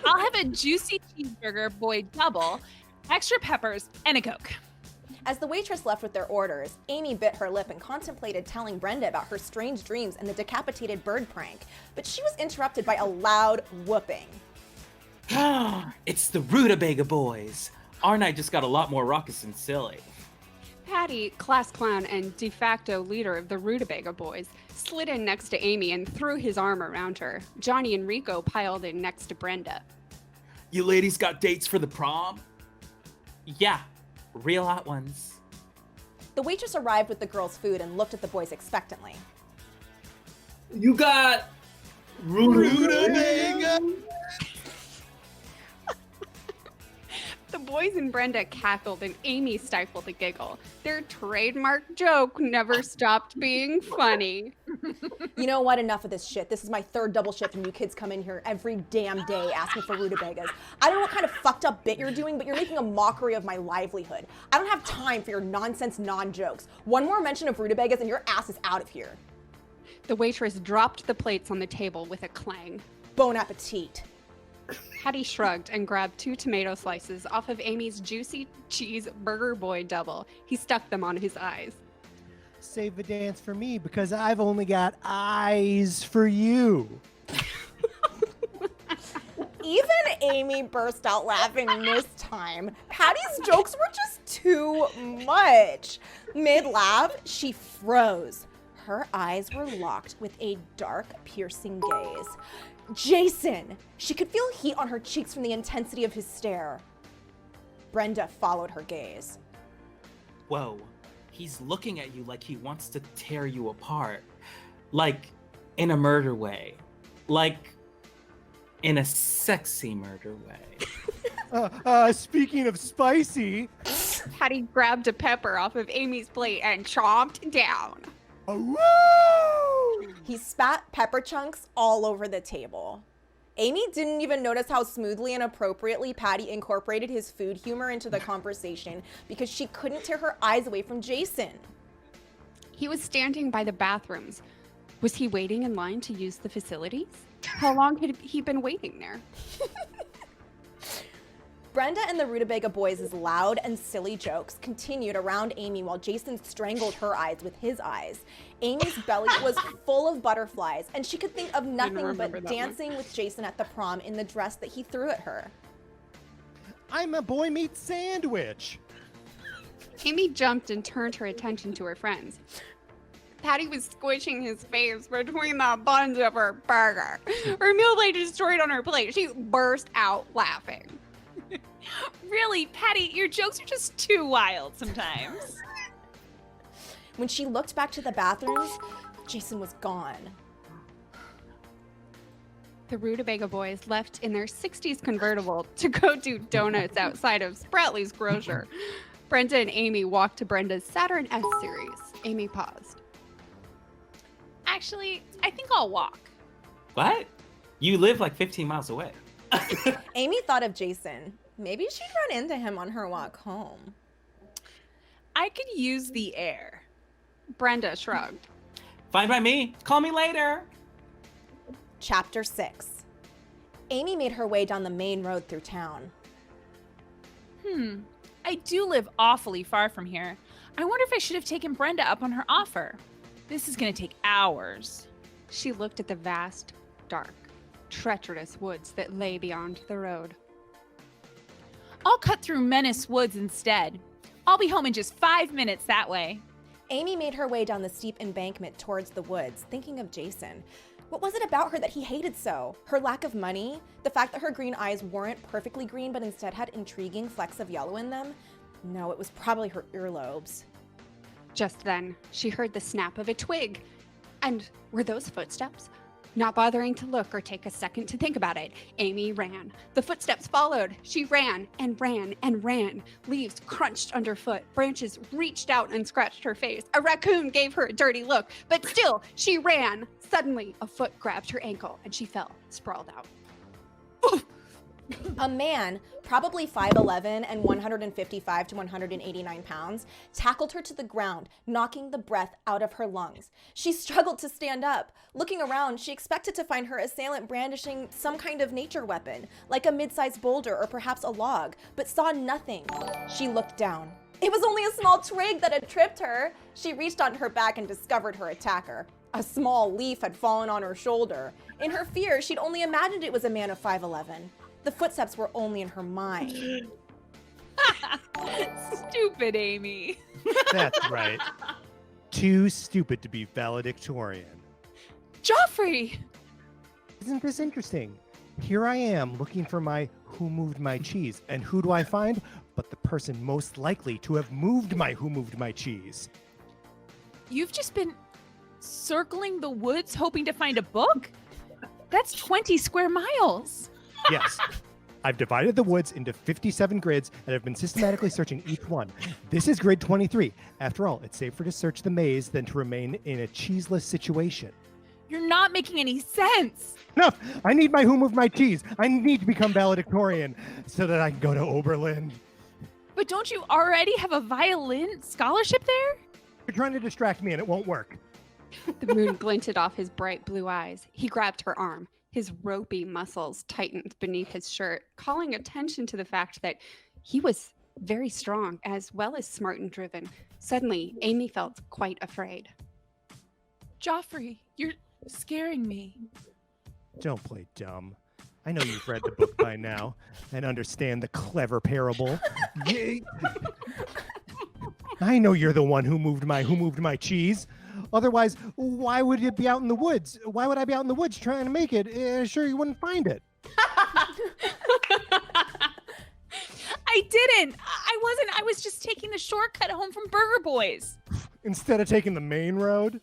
I'll have a juicy cheeseburger boy double, extra peppers, and a Coke. As the waitress left with their orders, Amy bit her lip and contemplated telling Brenda about her strange dreams and the decapitated bird prank, but she was interrupted by a loud whooping. It's the Rutabaga Boys. Our night just got a lot more raucous and silly. Patty, class clown and de facto leader of the Rutabaga Boys, slid in next to Amy and threw his arm around her. Johnny and Rico piled in next to Brenda. You ladies got dates for the prom? Yeah, real hot ones. The waitress arrived with the girls' food and looked at the boys expectantly. You got Rutabaga! The boys and Brenda cackled and Amy stifled a giggle. Their trademark joke never stopped being funny. You know what? Enough of this shit. This is my third double shift and you kids come in here every damn day asking for rutabagas. I don't know what kind of fucked up bit you're doing, but you're making a mockery of my livelihood. I don't have time for your nonsense non-jokes. One more mention of rutabagas and your ass is out of here. The waitress dropped the plates on the table with a clang. Bon appetit. Patty shrugged and grabbed 2 tomato slices off of Amy's juicy cheese burger boy double. He stuck them on his eyes. Save the dance for me because I've only got eyes for you. Even Amy burst out laughing this time. Patty's jokes were just too much. Mid-laugh, she froze. Her eyes were locked with a dark, piercing gaze. Jason! She could feel heat on her cheeks from the intensity of his stare. Brenda followed her gaze. Whoa, he's looking at you like he wants to tear you apart. Like, in a murder way. Like, in a sexy murder way. Speaking of spicy. Patty grabbed a pepper off of Amy's plate and chomped down. Woo! He spat pepper chunks all over the table. Amy didn't even notice how smoothly and appropriately Patty incorporated his food humor into the conversation because she couldn't tear her eyes away from Jason. He was standing by the bathrooms. Was he waiting in line to use the facilities? How long had he been waiting there? Brenda and the Rutabaga Boys' loud and silly jokes continued around Amy while Jason strangled her eyes with his eyes. Amy's belly was full of butterflies, and she could think of nothing but dancing with Jason at the prom in the dress that he threw at her. I'm a boy meat sandwich. Amy jumped and turned her attention to her friends. Patty was squishing his face between the buns of her burger. Her meal lay destroyed on her plate. She burst out laughing. Really, Patty, your jokes are just too wild sometimes. When she looked back to the bathrooms, Jason was gone. The Rutabaga Boys left in their 60s convertible to go do donuts outside of Sproutley's grocer. Brenda and Amy walked to Brenda's Saturn S series. Amy paused. Actually, I think I'll walk. What? You live like 15 miles away. Amy thought of Jason. Maybe she'd run into him on her walk home. I could use the air. Brenda shrugged. Fine by me. Call me later. Chapter 6. Amy made her way down the main road through town. I do live awfully far from here. I wonder if I should have taken Brenda up on her offer. This is going to take hours. She looked at the vast, dark, treacherous woods that lay beyond the road. I'll cut through Menace Woods instead. I'll be home in just 5 minutes that way. Amy made her way down the steep embankment towards the woods, thinking of Jason. What was it about her that he hated so? Her lack of money? The fact that her green eyes weren't perfectly green but instead had intriguing flecks of yellow in them? No, it was probably her earlobes. Just then, she heard the snap of a twig. And were those footsteps? Not bothering to look or take a second to think about it, Amy ran. The footsteps followed. She ran and ran and ran. Leaves crunched underfoot. Branches reached out and scratched her face. A raccoon gave her a dirty look, but still, she ran. Suddenly, a foot grabbed her ankle and she fell, sprawled out. A man, probably 5'11 and 155 to 189 pounds, tackled her to the ground, knocking the breath out of her lungs. She struggled to stand up. Looking around, she expected to find her assailant brandishing some kind of nature weapon, like a mid-sized boulder or perhaps a log, but saw nothing. She looked down. It was only a small twig that had tripped her. She reached onto her back and discovered her attacker. A small leaf had fallen on her shoulder. In her fear, she'd only imagined it was a man of 5'11. The footsteps were only in her mind. Stupid Amy. That's right. Too stupid to be valedictorian. Joffrey! Isn't this interesting? Here I am looking for my who moved my cheese. And who do I find? But the person most likely to have moved my who moved my cheese. You've just been circling the woods hoping to find a book? That's 20 square miles. Yes. I've divided the woods into 57 grids and have been systematically searching each one. This is grid 23. After all, it's safer to search the maze than to remain in a cheeseless situation. You're not making any sense. Enough! I need my who moved my cheese. I need to become valedictorian so that I can go to Oberlin. But don't you already have a violin scholarship there? You're trying to distract me and it won't work. The moon glinted off his bright blue eyes. He grabbed her arm. His ropey muscles tightened beneath his shirt, calling attention to the fact that he was very strong as well as smart and driven. Suddenly, Amy felt quite afraid. Joffrey, you're scaring me. Don't play dumb. I know you've read the book by now and understand the clever parable. I know you're the one who moved my cheese. Otherwise, why would it be out in the woods? Why would I be out in the woods trying to make it? Sure, you wouldn't find it. I didn't. I wasn't. I was just taking the shortcut home from Burger Boys. Instead of taking the main road?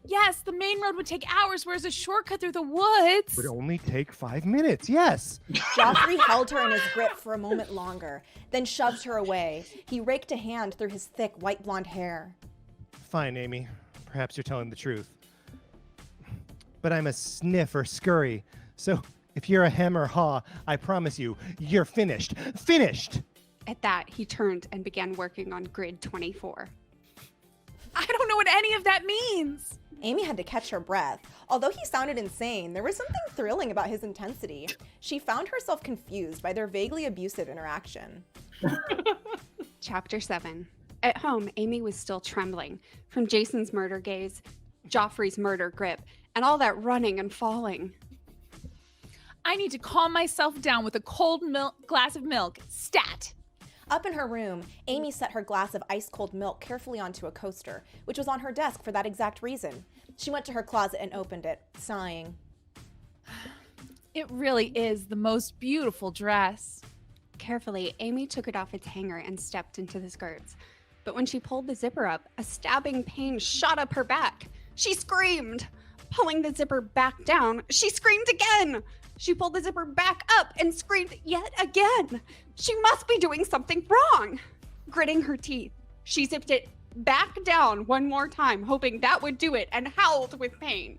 Yes, the main road would take hours, whereas a shortcut through the woods Would only take 5 minutes, yes. Joffrey held her in his grip for a moment longer, then shoved her away. He raked a hand through his thick, white blonde hair. Fine, Amy. Perhaps you're telling the truth. But I'm a sniff or scurry, so if you're a hem or haw, I promise you, you're finished. Finished! At that, he turned and began working on grid 24. I don't know what any of that means. Amy had to catch her breath. Although he sounded insane, there was something thrilling about his intensity. She found herself confused by their vaguely abusive interaction. Chapter 7. At home, Amy was still trembling from Jason's murder gaze, Joffrey's murder grip, and all that running and falling. I need to calm myself down with a cold glass of milk. Stat. Up in her room, Amy set her glass of ice-cold milk carefully onto a coaster, which was on her desk for that exact reason. She went to her closet and opened it, sighing. It really is the most beautiful dress. Carefully, Amy took it off its hanger and stepped into the skirts. But when she pulled the zipper up, a stabbing pain shot up her back. She screamed. Pulling the zipper back down, she screamed again. She pulled the zipper back up and screamed yet again. She must be doing something wrong. Gritting her teeth, she zipped it back down one more time, hoping that would do it, and howled with pain.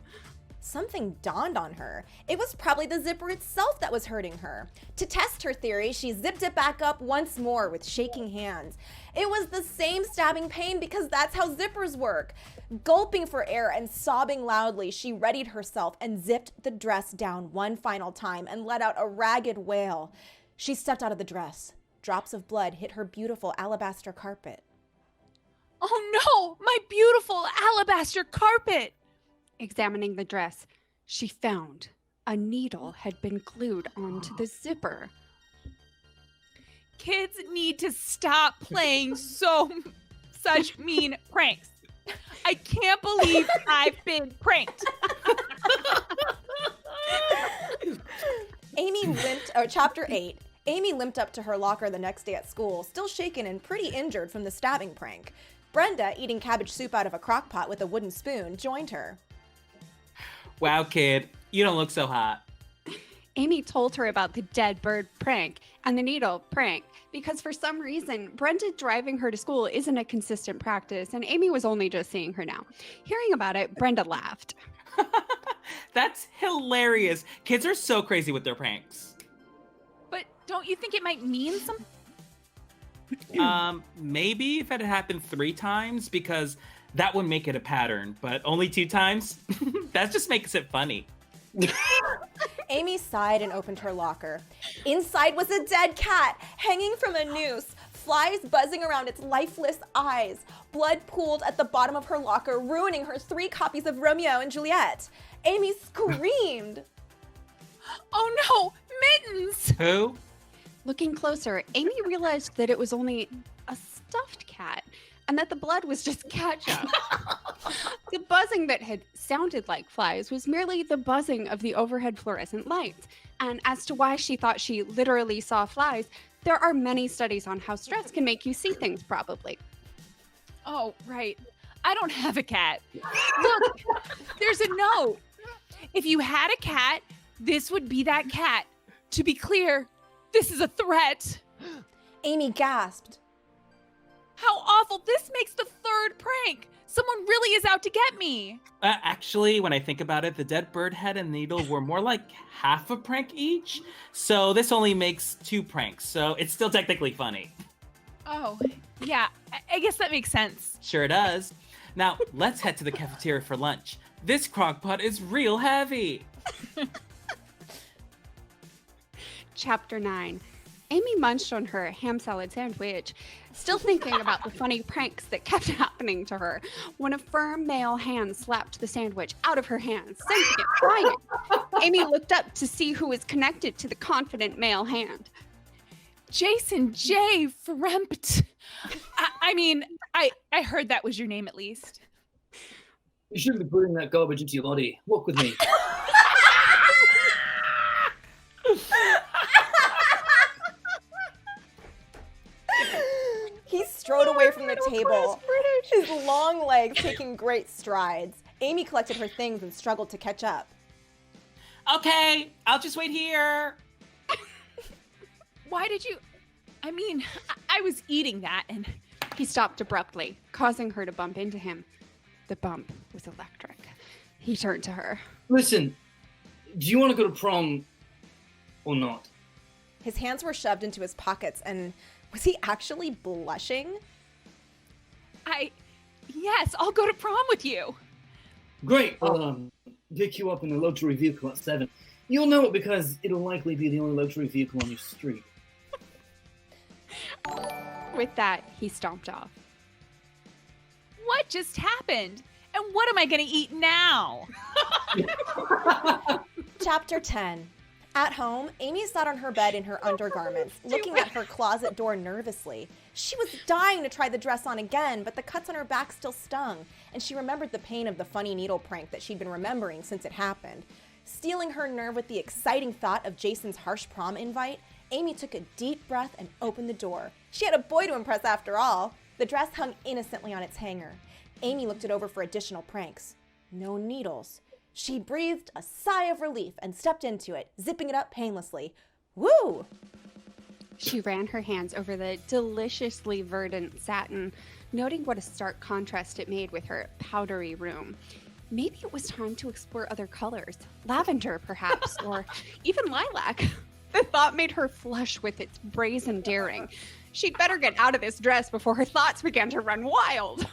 Something dawned on her. It was probably the zipper itself that was hurting her. To test her theory, she zipped it back up once more with shaking hands. It was the same stabbing pain because that's how zippers work. Gulping for air and sobbing loudly, she readied herself and zipped the dress down one final time and let out a ragged wail. She stepped out of the dress. Drops of blood hit her beautiful alabaster carpet. Oh no, my beautiful alabaster carpet. Examining the dress, she found a needle had been glued onto the zipper. Kids need to stop playing such mean pranks. I can't believe I've been pranked. Chapter 8. Amy limped up to her locker the next day at school, still shaken and pretty injured from the stabbing prank. Brenda, eating cabbage soup out of a crock pot with a wooden spoon, joined her. Wow, kid, you don't look so hot. Amy told her about the dead bird prank and the needle prank because for some reason, Brenda driving her to school isn't a consistent practice, and Amy was only just seeing her now. Hearing about it, Brenda laughed. That's hilarious. Kids are so crazy with their pranks. But don't you think it might mean something? Maybe if it had happened 3 times, because that would make it a pattern, but only 2 times? That just makes it funny. Amy sighed and opened her locker. Inside was a dead cat hanging from a noose, flies buzzing around its lifeless eyes. Blood pooled at the bottom of her locker, ruining her 3 copies of Romeo and Juliet. Amy screamed. Oh no, Mittens! Who? Looking closer, Amy realized that it was only a stuffed cat and that the blood was just ketchup. The buzzing that had sounded like flies was merely the buzzing of the overhead fluorescent lights. And as to why she thought she literally saw flies, there are many studies on how stress can make you see things, probably. Oh, right. I don't have a cat. Look, there's a note. If you had a cat, this would be that cat. To be clear, this is a threat. Amy gasped. How awful. This makes the 3rd prank. Someone really is out to get me. Actually, when I think about it, the dead bird head and needle were more like half a prank each. So this only makes 2 pranks. So it's still technically funny. Oh, yeah. I guess that makes sense. Sure does. Now, let's head to the cafeteria for lunch. This crockpot is real heavy. Chapter 9. Amy munched on her ham salad sandwich, still thinking about the funny pranks that kept happening to her, when a firm male hand slapped the sandwich out of her hands, sending it flying. Amy looked up to see who was connected to the confident male hand. Jason J. Frempt. I heard that was your name at least. You shouldn't be putting that garbage into your body. Walk with me. He strode away from the table, his long legs taking great strides. Amy collected her things and struggled to catch up. Okay, I'll just wait here. Why did you... I was eating that and... He stopped abruptly, causing her to bump into him. The bump was electric. He turned to her. Listen, do you want to go to prom or not? His hands were shoved into his pockets, and was he actually blushing? Yes, I'll go to prom with you. Great. I'll pick you up in a luxury vehicle at 7. You'll know it because it'll likely be the only luxury vehicle on your street. With that, he stomped off. What just happened? And what am I going to eat now? Chapter 10. At home, Amy sat on her bed in her undergarments, looking at her closet door nervously. She was dying to try the dress on again, but the cuts on her back still stung, and she remembered the pain of the funny needle prank that she'd been remembering since it happened. Stealing her nerve with the exciting thought of Jason's harsh prom invite, Amy took a deep breath and opened the door. She had a boy to impress after all. The dress hung innocently on its hanger. Amy looked it over for additional pranks. No needles. She breathed a sigh of relief and stepped into it, zipping it up painlessly. Woo! She ran her hands over the deliciously verdant satin, noting what a stark contrast it made with her powdery room. Maybe it was time to explore other colors. Lavender, perhaps, or even lilac. The thought made her flush with its brazen daring. She'd better get out of this dress before her thoughts began to run wild.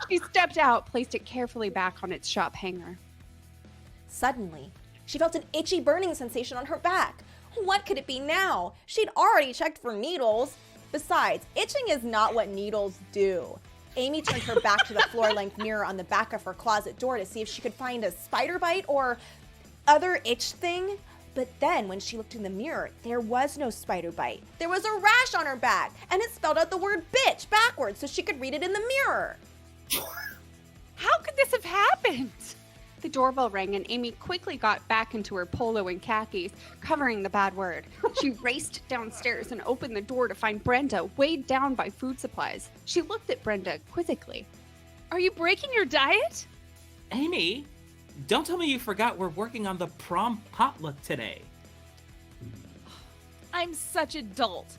She stepped out, placed it carefully back on its shop hanger. Suddenly, she felt an itchy burning sensation on her back. What could it be now? She'd already checked for needles. Besides, itching is not what needles do. Amy turned her back to the floor-length mirror on the back of her closet door to see if she could find a spider bite or other itch thing. But then, when she looked in the mirror, there was no spider bite. There was a rash on her back, and it spelled out the word bitch backwards so she could read it in the mirror. How could this have happened? The doorbell rang and Amy quickly got back into her polo and khakis, covering the bad word. She raced downstairs and opened the door to find Brenda weighed down by food supplies. She looked at Brenda quizzically. Are you breaking your diet? Amy, don't tell me you forgot we're working on the prom potluck today. I'm such a dolt.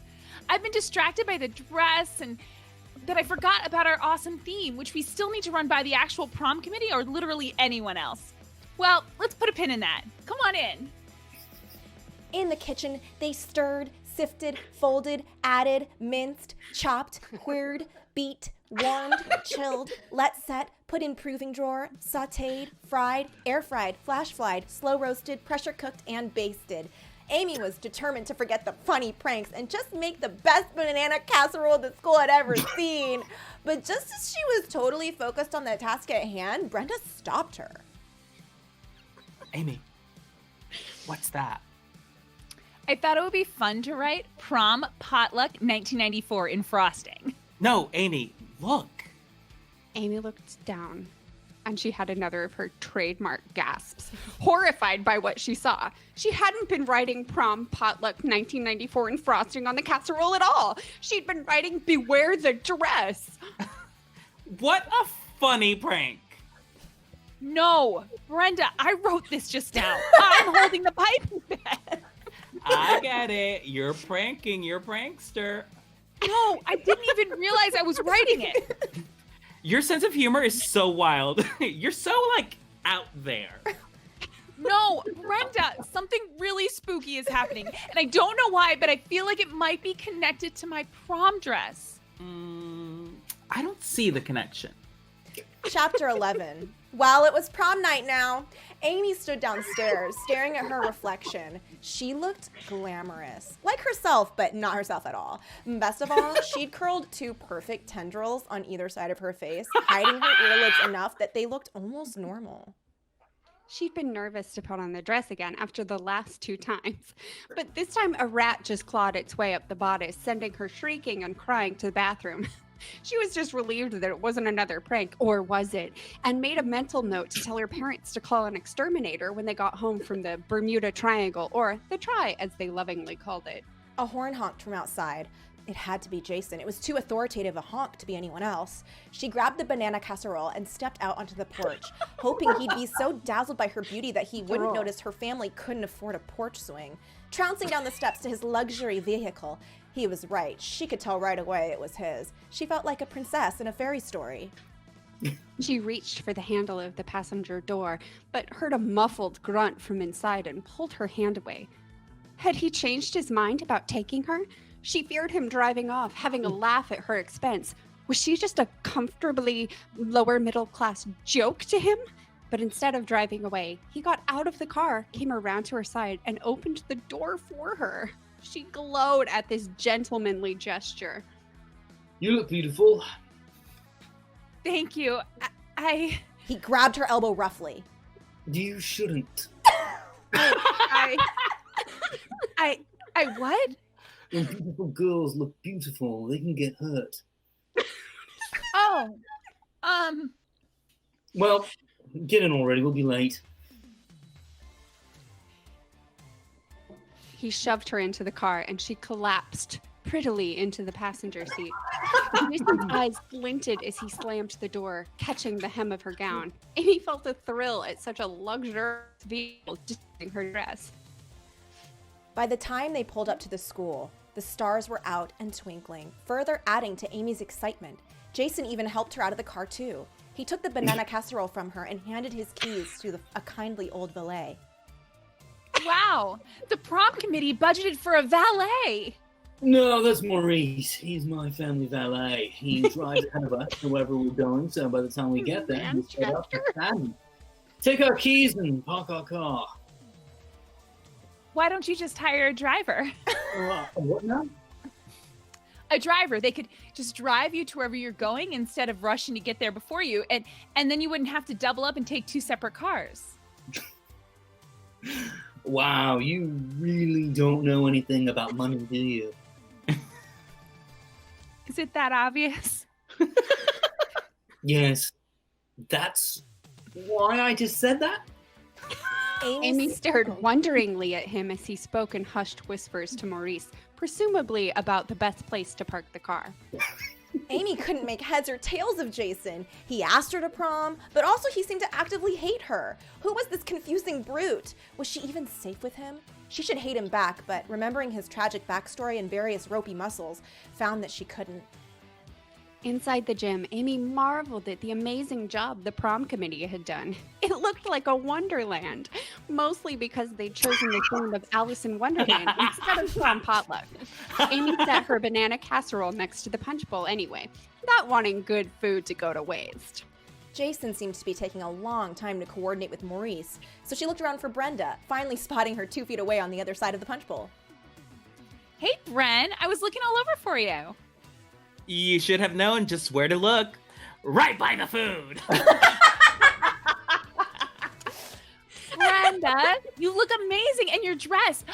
I've been distracted by the dress and that I forgot about our awesome theme, which we still need to run by the actual prom committee or literally anyone else. Well, let's put a pin in that. Come on in. In the kitchen, they stirred, sifted, folded, added, minced, chopped, queered, beat, warmed, chilled, let set, put in proving drawer, sauteed, fried, air fried, flash fried, slow roasted, pressure cooked, and basted. Amy was determined to forget the funny pranks and just make the best banana casserole the school had ever seen. But just as she was totally focused on the task at hand, Brenda stopped her. Amy, what's that? I thought it would be fun to write Prom Potluck 1994 in frosting. No, Amy, look. Amy looked down, and she had another of her trademark gasps, horrified by what she saw. She hadn't been writing Prom Potluck 1994 in frosting on the casserole at all. She'd been writing Beware the Dress. What a funny prank. No, Brenda, I wrote this just now. I'm holding the piping bed. I get it. You're pranking. You're a prankster. No, I didn't even realize I was writing it. Your sense of humor is so wild. You're so, out there. No, Brenda, something really spooky is happening. And I don't know why, but I feel like it might be connected to my prom dress. I don't see the connection. Chapter 11. Well, it was prom night now. Amy stood downstairs, staring at her reflection. She looked glamorous, like herself, but not herself at all. Best of all, she'd curled 2 perfect tendrils on either side of her face, hiding her earlobes enough that they looked almost normal. She'd been nervous to put on the dress again after the last 2 times. But this time a rat just clawed its way up the bodice, sending her shrieking and crying to the bathroom. She was just relieved that it wasn't another prank, or was it? And made a mental note to tell her parents to call an exterminator when they got home from the Bermuda Triangle, or the Tri, as they lovingly called it. A horn honked from outside. It had to be Jason. It was too authoritative a honk to be anyone else. She grabbed the banana casserole and stepped out onto the porch, hoping he'd be so dazzled by her beauty that he wouldn't notice her family couldn't afford a porch swing. Trouncing down the steps to his luxury vehicle, he was right. She could tell right away it was his. She felt like a princess in a fairy story. She reached for the handle of the passenger door, but heard a muffled grunt from inside and pulled her hand away. Had he changed his mind about taking her? She feared him driving off, having a laugh at her expense. Was she just a comfortably lower middle class joke to him? But instead of driving away, he got out of the car, came around to her side, and opened the door for her. She glowed at this gentlemanly gesture. You look beautiful. Thank you. He grabbed her elbow roughly. You shouldn't. I what? When beautiful girls look beautiful, they can get hurt. Oh, Well, get in already. We'll be late. He shoved her into the car, and she collapsed prettily into the passenger seat. Jason's eyes glinted as he slammed the door, catching the hem of her gown. Amy felt a thrill at such a luxurious vehicle disturbing her dress. By the time they pulled up to the school, the stars were out and twinkling, further adding to Amy's excitement. Jason even helped her out of the car too. He took the banana casserole from her and handed his keys to a kindly old valet. wow. The prom committee budgeted for a valet. No, that's Maurice. He's my family valet. He drives ahead of us to wherever we're going, so by the time we get there, we'll set up and stand. Take our keys and park our car. Why don't you just hire a driver? What now? A driver. They could just drive you to wherever you're going instead of rushing to get there before you, and then you wouldn't have to double up and take 2 separate cars. Wow, you really don't know anything about money, do you? Is it that obvious? Yes. That's why I just said that? Amy stared wonderingly at him as he spoke in hushed whispers to Maurice, presumably about the best place to park the car. Amy couldn't make heads or tails of Jason. He asked her to prom, but also he seemed to actively hate her. Who was this confusing brute? Was she even safe with him? She should hate him back, but remembering his tragic backstory and various ropey muscles, found that she couldn't. Inside the gym, Amy marveled at the amazing job the prom committee had done. It looked like a wonderland, mostly because they'd chosen the theme of Alice in Wonderland instead of prom potluck. Amy set her banana casserole next to the punch bowl anyway, not wanting good food to go to waste. Jason seemed to be taking a long time to coordinate with Maurice, so she looked around for Brenda, finally spotting her 2 feet away on the other side of the punch bowl. Hey, Bren, I was looking all over for you. You should have known just where to look. Right by the food. Brenda, you look amazing in your dress.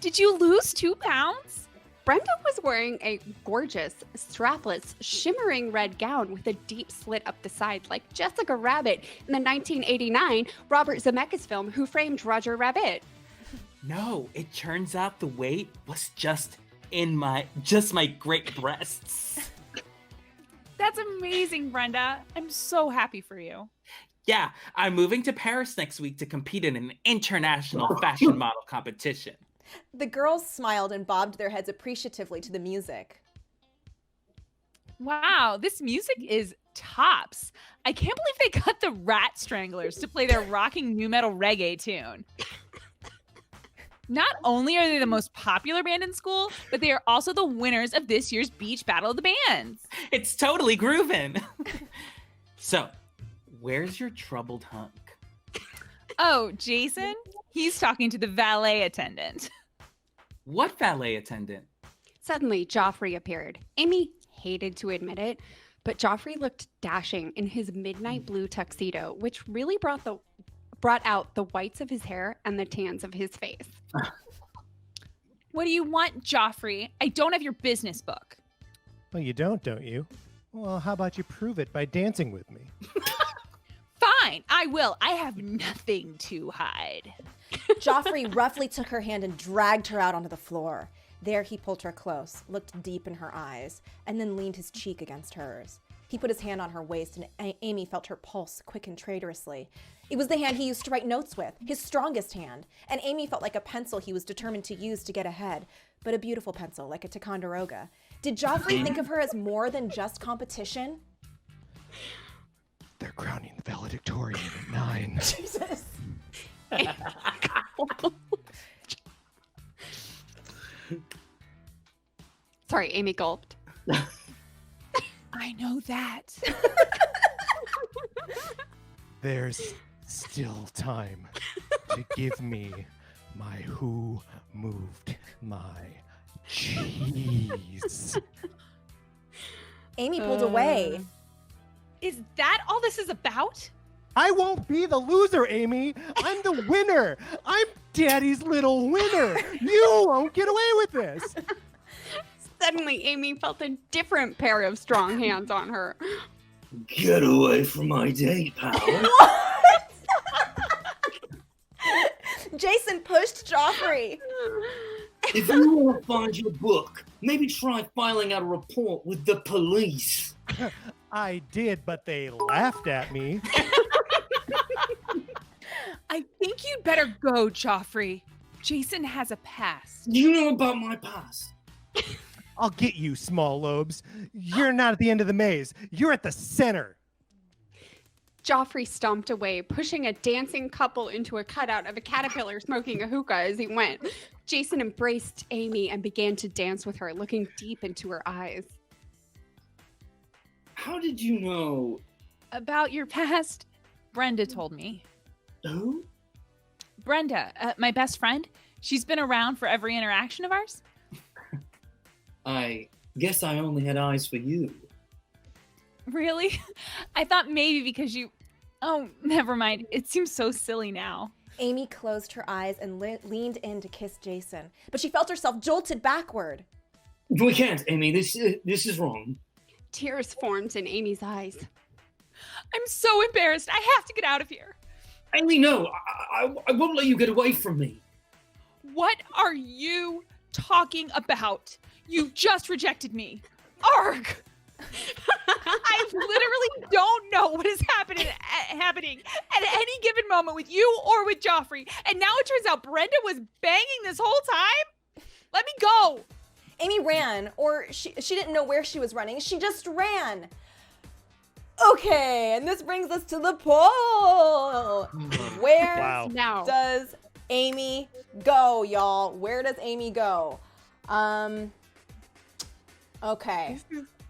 Did you lose 2 pounds? Brenda was wearing a gorgeous, strapless, shimmering red gown with a deep slit up the side like Jessica Rabbit in the 1989 Robert Zemeckis film Who Framed Roger Rabbit. No, it turns out the weight was just my great breasts. That's amazing, Brenda. I'm so happy for you. Yeah, I'm moving to Paris next week to compete in an international fashion model competition. The girls smiled and bobbed their heads appreciatively to the music. Wow, this music is tops. I can't believe they got the Rat Stranglers to play their rocking new metal reggae tune. Not only are they the most popular band in school, but they are also the winners of this year's Beach Battle of the Bands. It's totally groovin'. So, where's your troubled hunk? Oh, Jason? He's talking to the valet attendant. What valet attendant? Suddenly, Joffrey appeared. Amy hated to admit it, but Joffrey looked dashing in his midnight blue tuxedo, which really brought out the whites of his hair and the tans of his face. What do you want, Joffrey? I don't have your business book. Well, you don't you? Well, how about you prove it by dancing with me? Fine, I will. I have nothing to hide. Joffrey roughly took her hand and dragged her out onto the floor. There he pulled her close, looked deep in her eyes, and then leaned his cheek against hers. He put his hand on her waist, and Amy felt her pulse quicken traitorously. It was the hand he used to write notes with, his strongest hand, and Amy felt like a pencil he was determined to use to get ahead, but a beautiful pencil, like a Ticonderoga. Did Joffrey think of her as more than just competition? They're crowning the valedictorian at 9. Jesus. Sorry, Amy gulped. I know that. There's still time to give me my who moved my cheese. Amy pulled away. Is that all this is about? I won't be the loser, Amy. I'm the winner. I'm Daddy's little winner. You won't get away with this. Suddenly, Amy felt a different pair of strong hands on her. Get away from my date, pal. What? Jason pushed Joffrey. If you want to find your book, maybe try filing out a report with the police. I did, but they laughed at me. I think you'd better go, Joffrey. Jason has a past. You know about my past. I'll get you, small lobes. You're not at the end of the maze. You're at the center. Joffrey stomped away, pushing a dancing couple into a cutout of a caterpillar smoking a hookah as he went. Jason embraced Amy and began to dance with her, looking deep into her eyes. How did you know? About your past? Brenda told me. Who? Brenda, my best friend. She's been around for every interaction of ours. I guess I only had eyes for you. Really? I thought maybe because you... Oh, never mind. It seems so silly now. Amy closed her eyes and leaned in to kiss Jason, but she felt herself jolted backward. We can't, Amy. This is wrong. Tears formed in Amy's eyes. I'm so embarrassed. I have to get out of here. Amy, no. I won't let you get away from me. What are you talking about? You just rejected me. Arg! I literally don't know what is happening at any given moment with you or with Joffrey. And now it turns out Brenda was banging this whole time? Let me go. Amy ran, or she didn't know where she was running. She just ran. Okay, and this brings us to the poll. Where Now. does Amy go, y'all? Where does Amy go? Okay.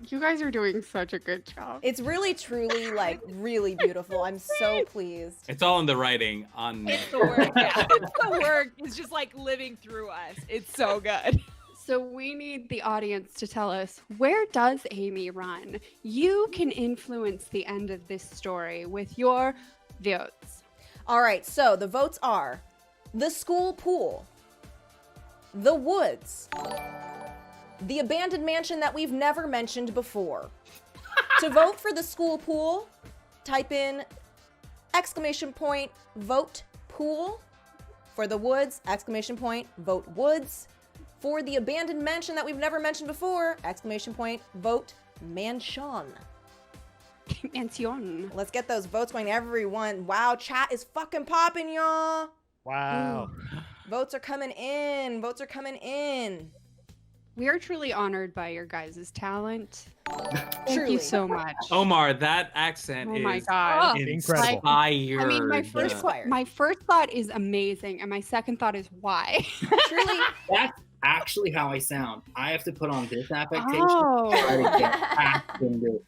You guys are doing such a good job. It's really, truly, like, really beautiful. I'm so pleased. It's all in the writing on. It's the work. Yeah. It's the work. It's just like living through us. It's so good. So we need the audience to tell us, where does Amy run? You can influence the end of this story with your votes. All right, so the votes are the school pool, the woods, the abandoned mansion that we've never mentioned before. To vote for the school pool, type in ! vote pool. For the woods, ! vote woods. For the abandoned mansion that we've never mentioned before, ! vote mansion. Mansion. Let's get those votes going, everyone. Wow, chat is fucking popping, y'all. Wow. Votes are coming in. Votes are coming in. We are truly honored by your guys' talent. Thank Truly. you so much. Omar, that accent Oh is my god. Incredible. inspired. I mean, my first thought is amazing, and my second thought is why. Truly. That's actually how I sound. I have to put on this affectation Oh. to try to get past into You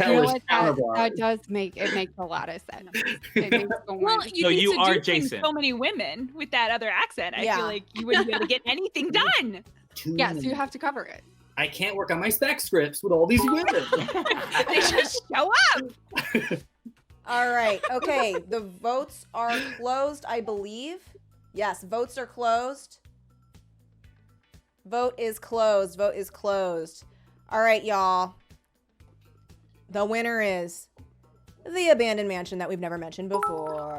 know hellish what? That does makes a lot of sense. It makes so Well, much- you So need you to are do things Jason. so many women with that other accent. I Yeah. feel like you wouldn't be able to get anything done. yes, you have to cover it. I can't work on my spec scripts with all these women. They just show up. All right. Okay. The votes are closed, I believe. Yes, votes are closed. Vote is closed. Vote is closed. All right, y'all. The winner is the abandoned mansion that we've never mentioned before.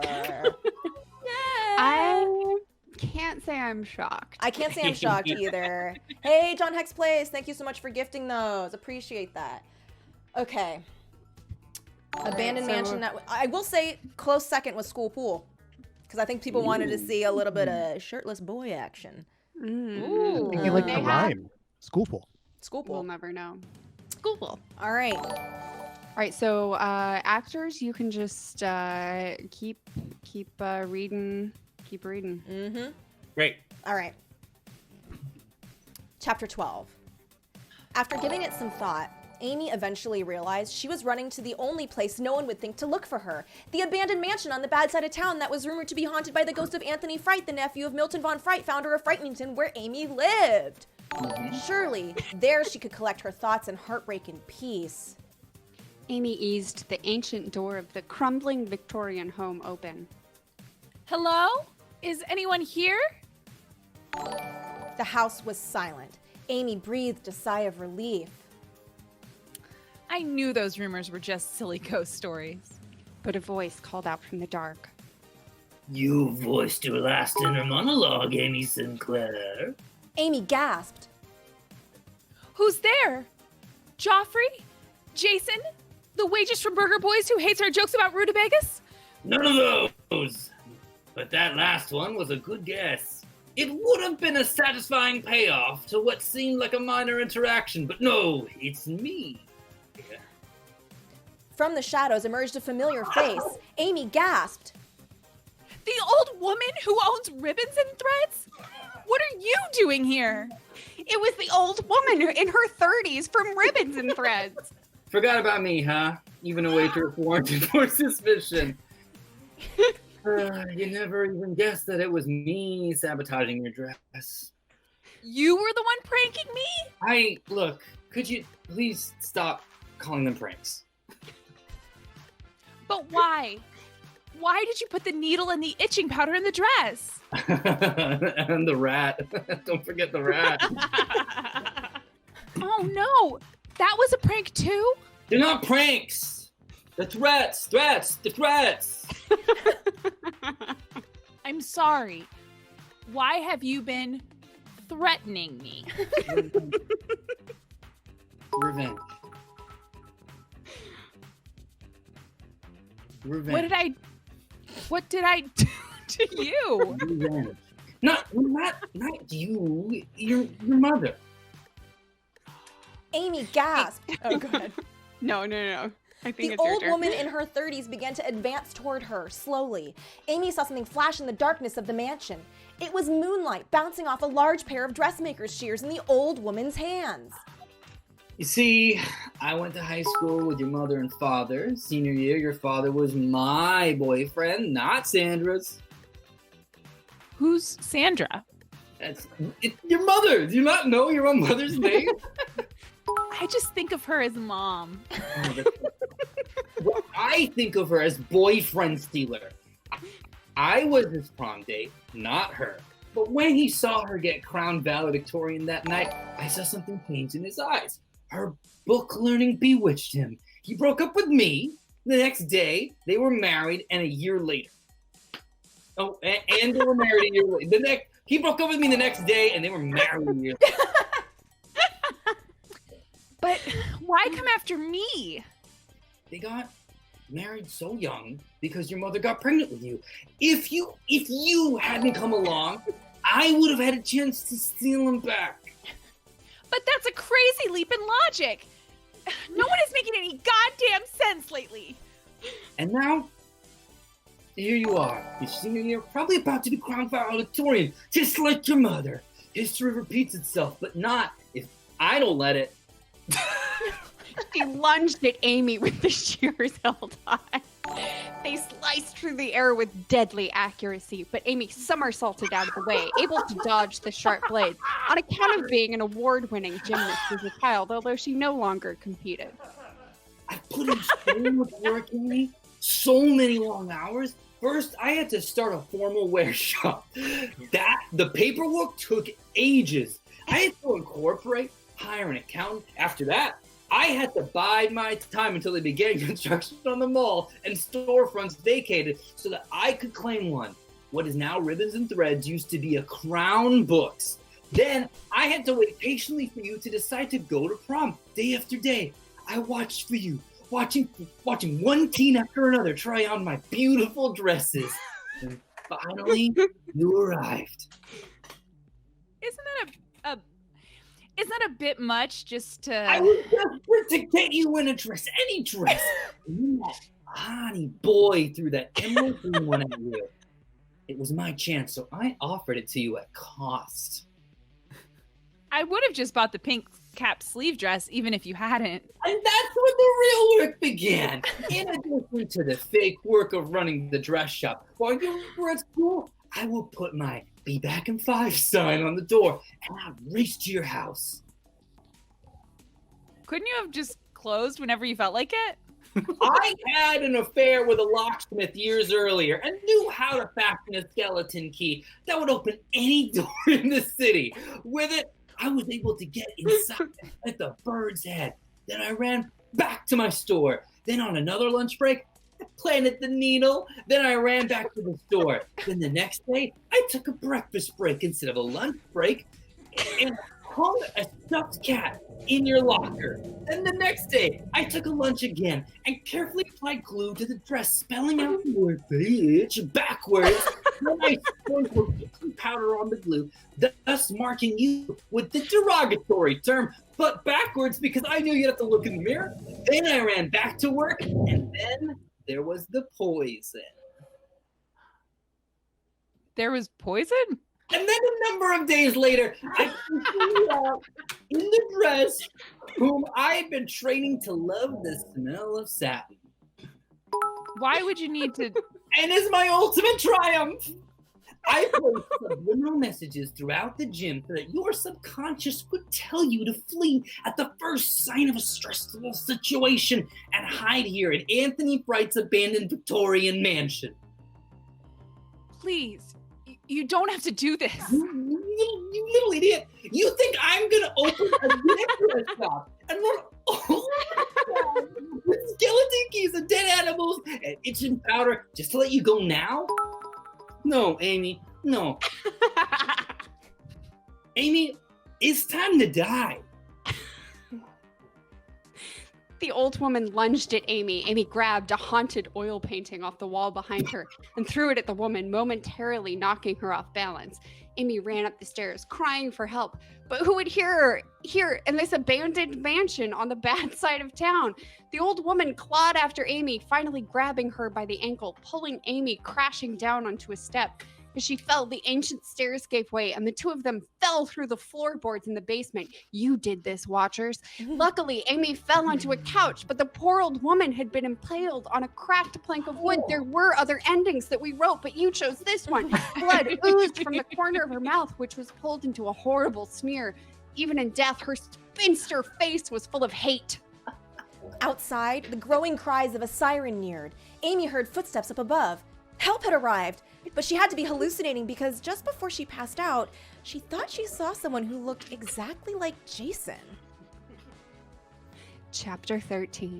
I can't say I'm shocked. I can't say I'm shocked either. Hey, John Hex Plays, thank you so much for gifting those. Appreciate that. Okay. Abandoned so- mansion. That I will say, close second was school pool, because I think people wanted to see a little bit of shirtless boy action. Ooh. I think you like They the have- rhyme. School pool. School pool. We'll never know. School pool. All right. All right, so actors, you can just keep reading. Keep reading. Mm-hmm. Great. All right. Chapter 12. After giving it some thought, Amy eventually realized she was running to the only place no one would think to look for her, the abandoned mansion on the bad side of town that was rumored to be haunted by the ghost of Anthony Freit, the nephew of Milton von Freit, founder of Frightington, where Amy lived. Surely, there she could collect her thoughts and heartbreak in peace. Amy eased the ancient door of the crumbling Victorian home open. Hello? Is anyone here? The house was silent. Amy breathed a sigh of relief. I knew those rumors were just silly ghost stories. But a voice called out from the dark. You voiced your last inner monologue, Amy Sinclair. Amy gasped. Who's there? Joffrey? Jason? The waitress from Burger Boys who hates our jokes about rutabagas? None of those. But that last one was a good guess. It would have been a satisfying payoff to what seemed like a minor interaction, but no, it's me. From the shadows emerged a familiar face. Amy gasped. The old woman who owns ribbons and threads? What are you doing here? It was the old woman in her 30s from Ribbons and Threads. Forgot about me, huh? Even a waitress warranted for suspicion. You never even guessed that it was me sabotaging your dress. You were the one pranking me? Look, could you please stop calling them pranks? But why? Why did you put the needle and the itching powder in the dress? And the rat. Don't forget the rat. Oh no, that was a prank too? They're not pranks. The threats. The threats. I'm sorry. Why have you been threatening me? Revenge. Revenge. What did I do to you? Revenge. Not you. Your mother. Amy gasped. Oh, go ahead. No. I think The it's your old turn. woman in her 30s began to advance toward her, slowly. Amy saw something flash in the darkness of the mansion. It was moonlight bouncing off a large pair of dressmaker's shears in the old woman's hands. You see, I went to high school with your mother and father. Senior year, your father was my boyfriend, not Sandra's. Who's Sandra? It's your mother. Do you not know your own mother's name? I just think of her as mom. Well, I think of her as boyfriend stealer. I was his prom date, not her. But when he saw her get crowned valedictorian that night, I saw something change in his eyes. Her book learning bewitched him. He broke up with me. The next day, they were married, and a year later. Oh, and they were married a year later. He broke up with me the next day, and they were married a year later. But why come after me? They got married so young because your mother got pregnant with you. If you hadn't come along, I would have had a chance to steal him back. But that's a crazy leap in logic. No one is making any goddamn sense lately. And now, here you are, your senior year, probably about to be crowned valedictorian, just like your mother. History repeats itself, but not if I don't let it. She lunged at Amy with the shears held high. They sliced through the air with deadly accuracy, but Amy somersaulted out of the way, able to dodge the sharp blades on account of being an award-winning gymnast as a child, although she no longer competed. I put in so much work in me, so many long hours. First, I had to start a formal wear shop. The paperwork took ages. I had to incorporate, hire an accountant. After that, I had to bide my time until they began construction on the mall and storefronts vacated so that I could claim one. What is now Ribbons and Threads used to be a Crown Books. Then I had to wait patiently for you to decide to go to prom day after day. I watched for you, watching one teen after another try on my beautiful dresses. And finally, you arrived. Isn't that a bit much just to... I was desperate to get you in a dress, any dress. And that honey boy threw that emerald green one at you. It was my chance, so I offered it to you at cost. I would have just bought the pink cap sleeve dress even if you hadn't. And that's when the real work began. In addition to the fake work of running the dress shop, while you were at school, I will put my "Be back in 5" sign on the door, and I'll race to your house. Couldn't you have just closed whenever you felt like it? I had an affair with a locksmith years earlier and knew how to fashion a skeleton key that would open any door in the city. With it, I was able to get inside at the bird's head. Then I ran back to my store. Then on another lunch break, I planted the needle. Then I ran back to the store. Then the next day, I took a breakfast break instead of a lunch break and hung a stuffed cat in your locker. Then the next day, I took a lunch again and carefully applied glue to the dress, spelling out the word bitch backwards. Then I sprinkled some powder on the glue, thus marking you with the derogatory term, but backwards because I knew you'd have to look in the mirror. Then I ran back to work, and then there was the poison. There was poison? And then a number of days later, I figured you out in the dress whom I had been training to love the smell of satin. Why would you need to... And it's my ultimate triumph. I placed subliminal messages throughout the gym so that your subconscious would tell you to flee at the first sign of a stressful situation and hide here in Anthony Fright's abandoned Victorian mansion. Please, you don't have to do this. You little idiot. You think I'm going to open a necklace shop and run with skeleton keys and dead animals and itching powder just to let you go now? No, Amy, no. Amy, it's time to die. The old woman lunged at Amy. Amy grabbed a haunted oil painting off the wall behind her and threw it at the woman, momentarily knocking her off balance. Amy ran up the stairs, crying for help. But who would hear her here in this abandoned mansion on the bad side of town? The old woman clawed after Amy, finally grabbing her by the ankle, pulling Amy crashing down onto a step. As she fell, the ancient stairs gave way, and the two of them fell through the floorboards in the basement. You did this, watchers. Luckily, Amy fell onto a couch, but the poor old woman had been impaled on a cracked plank of wood. There were other endings that we wrote, but you chose this one. Blood oozed from the corner of her mouth, which was pulled into a horrible smear. Even in death, her spinster face was full of hate. Outside, the growing cries of a siren neared. Amy heard footsteps up above. Help had arrived, but she had to be hallucinating because just before she passed out, she thought she saw someone who looked exactly like Jason. Chapter 13.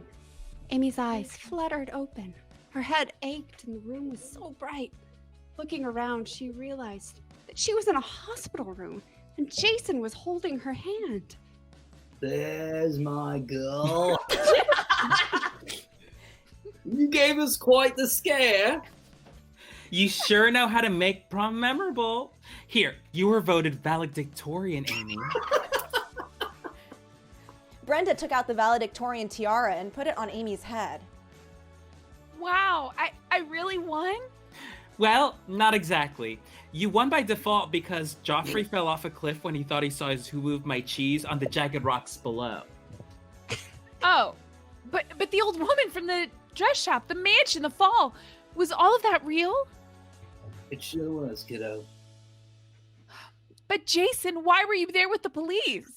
Amy's eyes fluttered open. Her head ached and the room was so bright. Looking around, she realized that she was in a hospital room and Jason was holding her hand. There's my girl. You gave us quite the scare. You sure know how to make prom memorable. Here, you were voted valedictorian, Amy. Brenda took out the valedictorian tiara and put it on Amy's head. Wow, I really won? Well, not exactly. You won by default because Joffrey fell off a cliff when he thought he saw his Who Moved My Cheese on the jagged rocks below. Oh, but the old woman from the dress shop, the mansion, the fall, was all of that real? It sure was, kiddo. But Jason, why were you there with the police?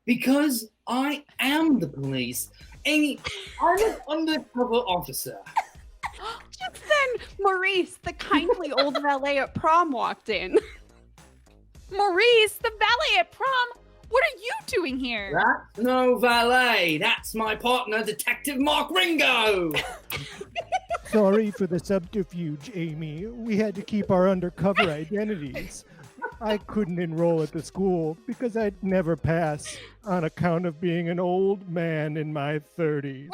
Because I am the police. Amy, I'm an undercover officer. Just then, Maurice, the kindly old valet at prom, walked in. Maurice, the valet at prom? What are you doing here? That's no valet. That's my partner, Detective Mark Ringo. Sorry for the subterfuge, Amy. We had to keep our undercover identities. I couldn't enroll at the school because I'd never pass on account of being an old man in my 30s.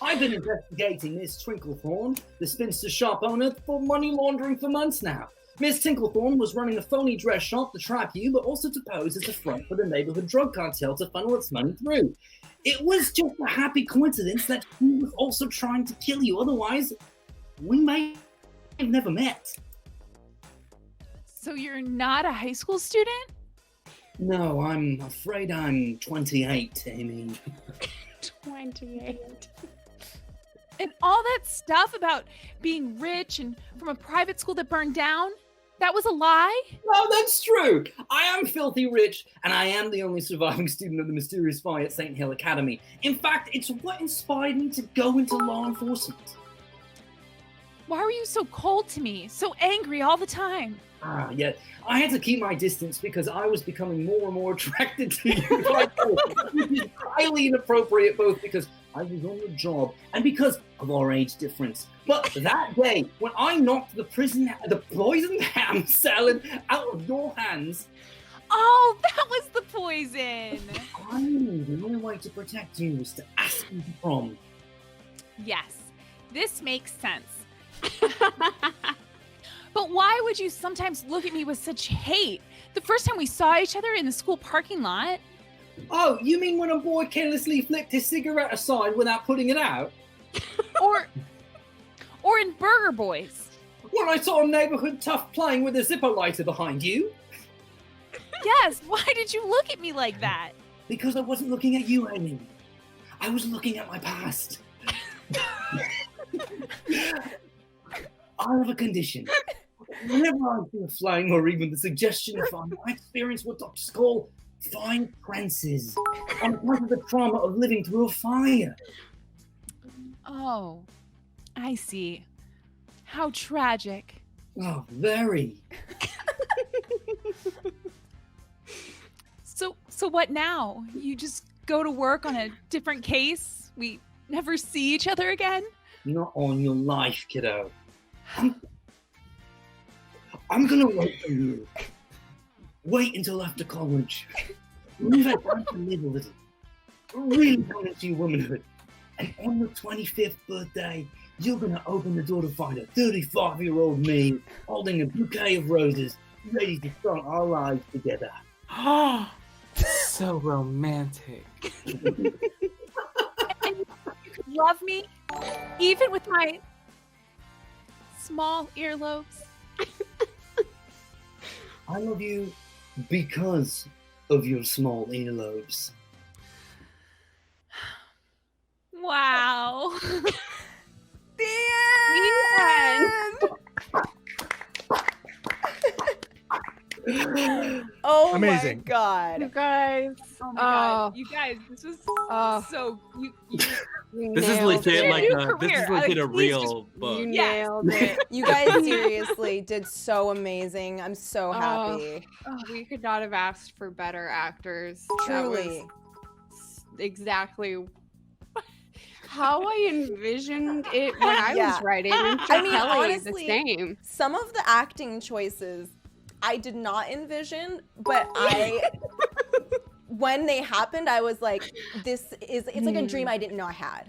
I've been investigating Miss Twinklethorn, the spinster shop owner, for money laundering for months now. Miss Tinklethorn was running a phony dress shop to trap you, but also to pose as a front for the neighborhood drug cartel to funnel its money through. It was just a happy coincidence that he was also trying to kill you. Otherwise, we may have never met. So you're not a high school student? No, I'm afraid I'm 28, Amy. 28. And all that stuff about being rich and from a private school that burned down? That was a lie? No, that's true. I am filthy rich, and I am the only surviving student of the mysterious fire at St. Hill Academy. In fact, it's what inspired me to go into law enforcement. Why were you so cold to me? So angry all the time? Yeah, I had to keep my distance because I was becoming more and more attracted to you. Which is highly inappropriate, both because I was on the job and because of our age difference. But that day, when I knocked the poisoned ham salad out of your hands... Oh, that was the poison! I knew the only way to protect you was to ask you to prom. Yes, this makes sense. But why would you sometimes look at me with such hate? The first time we saw each other in the school parking lot? Oh, you mean when a boy carelessly flicked his cigarette aside without putting it out? Or in Burger Boys? When I saw a neighborhood tough playing with a Zippo lighter behind you? Yes, why did you look at me like that? Because I wasn't looking at you, Amy. I was looking at my past. I have a condition. Whenever I see a flame or even the suggestion of fun, I experience what doctors call fine trances on account of the trauma of living through a fire. Oh, I see. How tragic. Oh, very. So what now? You just go to work on a different case? We never see each other again? Not on your life, kiddo. I'm gonna wait for you. Wait until after college. Move out to live a little. really coming into your womanhood. And on your 25th birthday, you're going to open the door to find a 35-year-old me holding a bouquet of roses, ready to start our lives together. So romantic. And you could love me, even with my small earlobes. I love you because of your small earlobes. Wow. Oh Amazing. my god. You guys. Oh my god. You guys, this was so you This is legit it. like New a, this is career. legit a Like, please real book. You Yes. nailed it. You guys seriously did so amazing. I'm so happy. We could not have asked for better actors. That was Truly. exactly how I envisioned it when I Yeah. was writing. And I mean, Kelly, honestly, the same. Some of the acting choices I did not envision, but when they happened, I was like, it's like a dream I didn't know I had.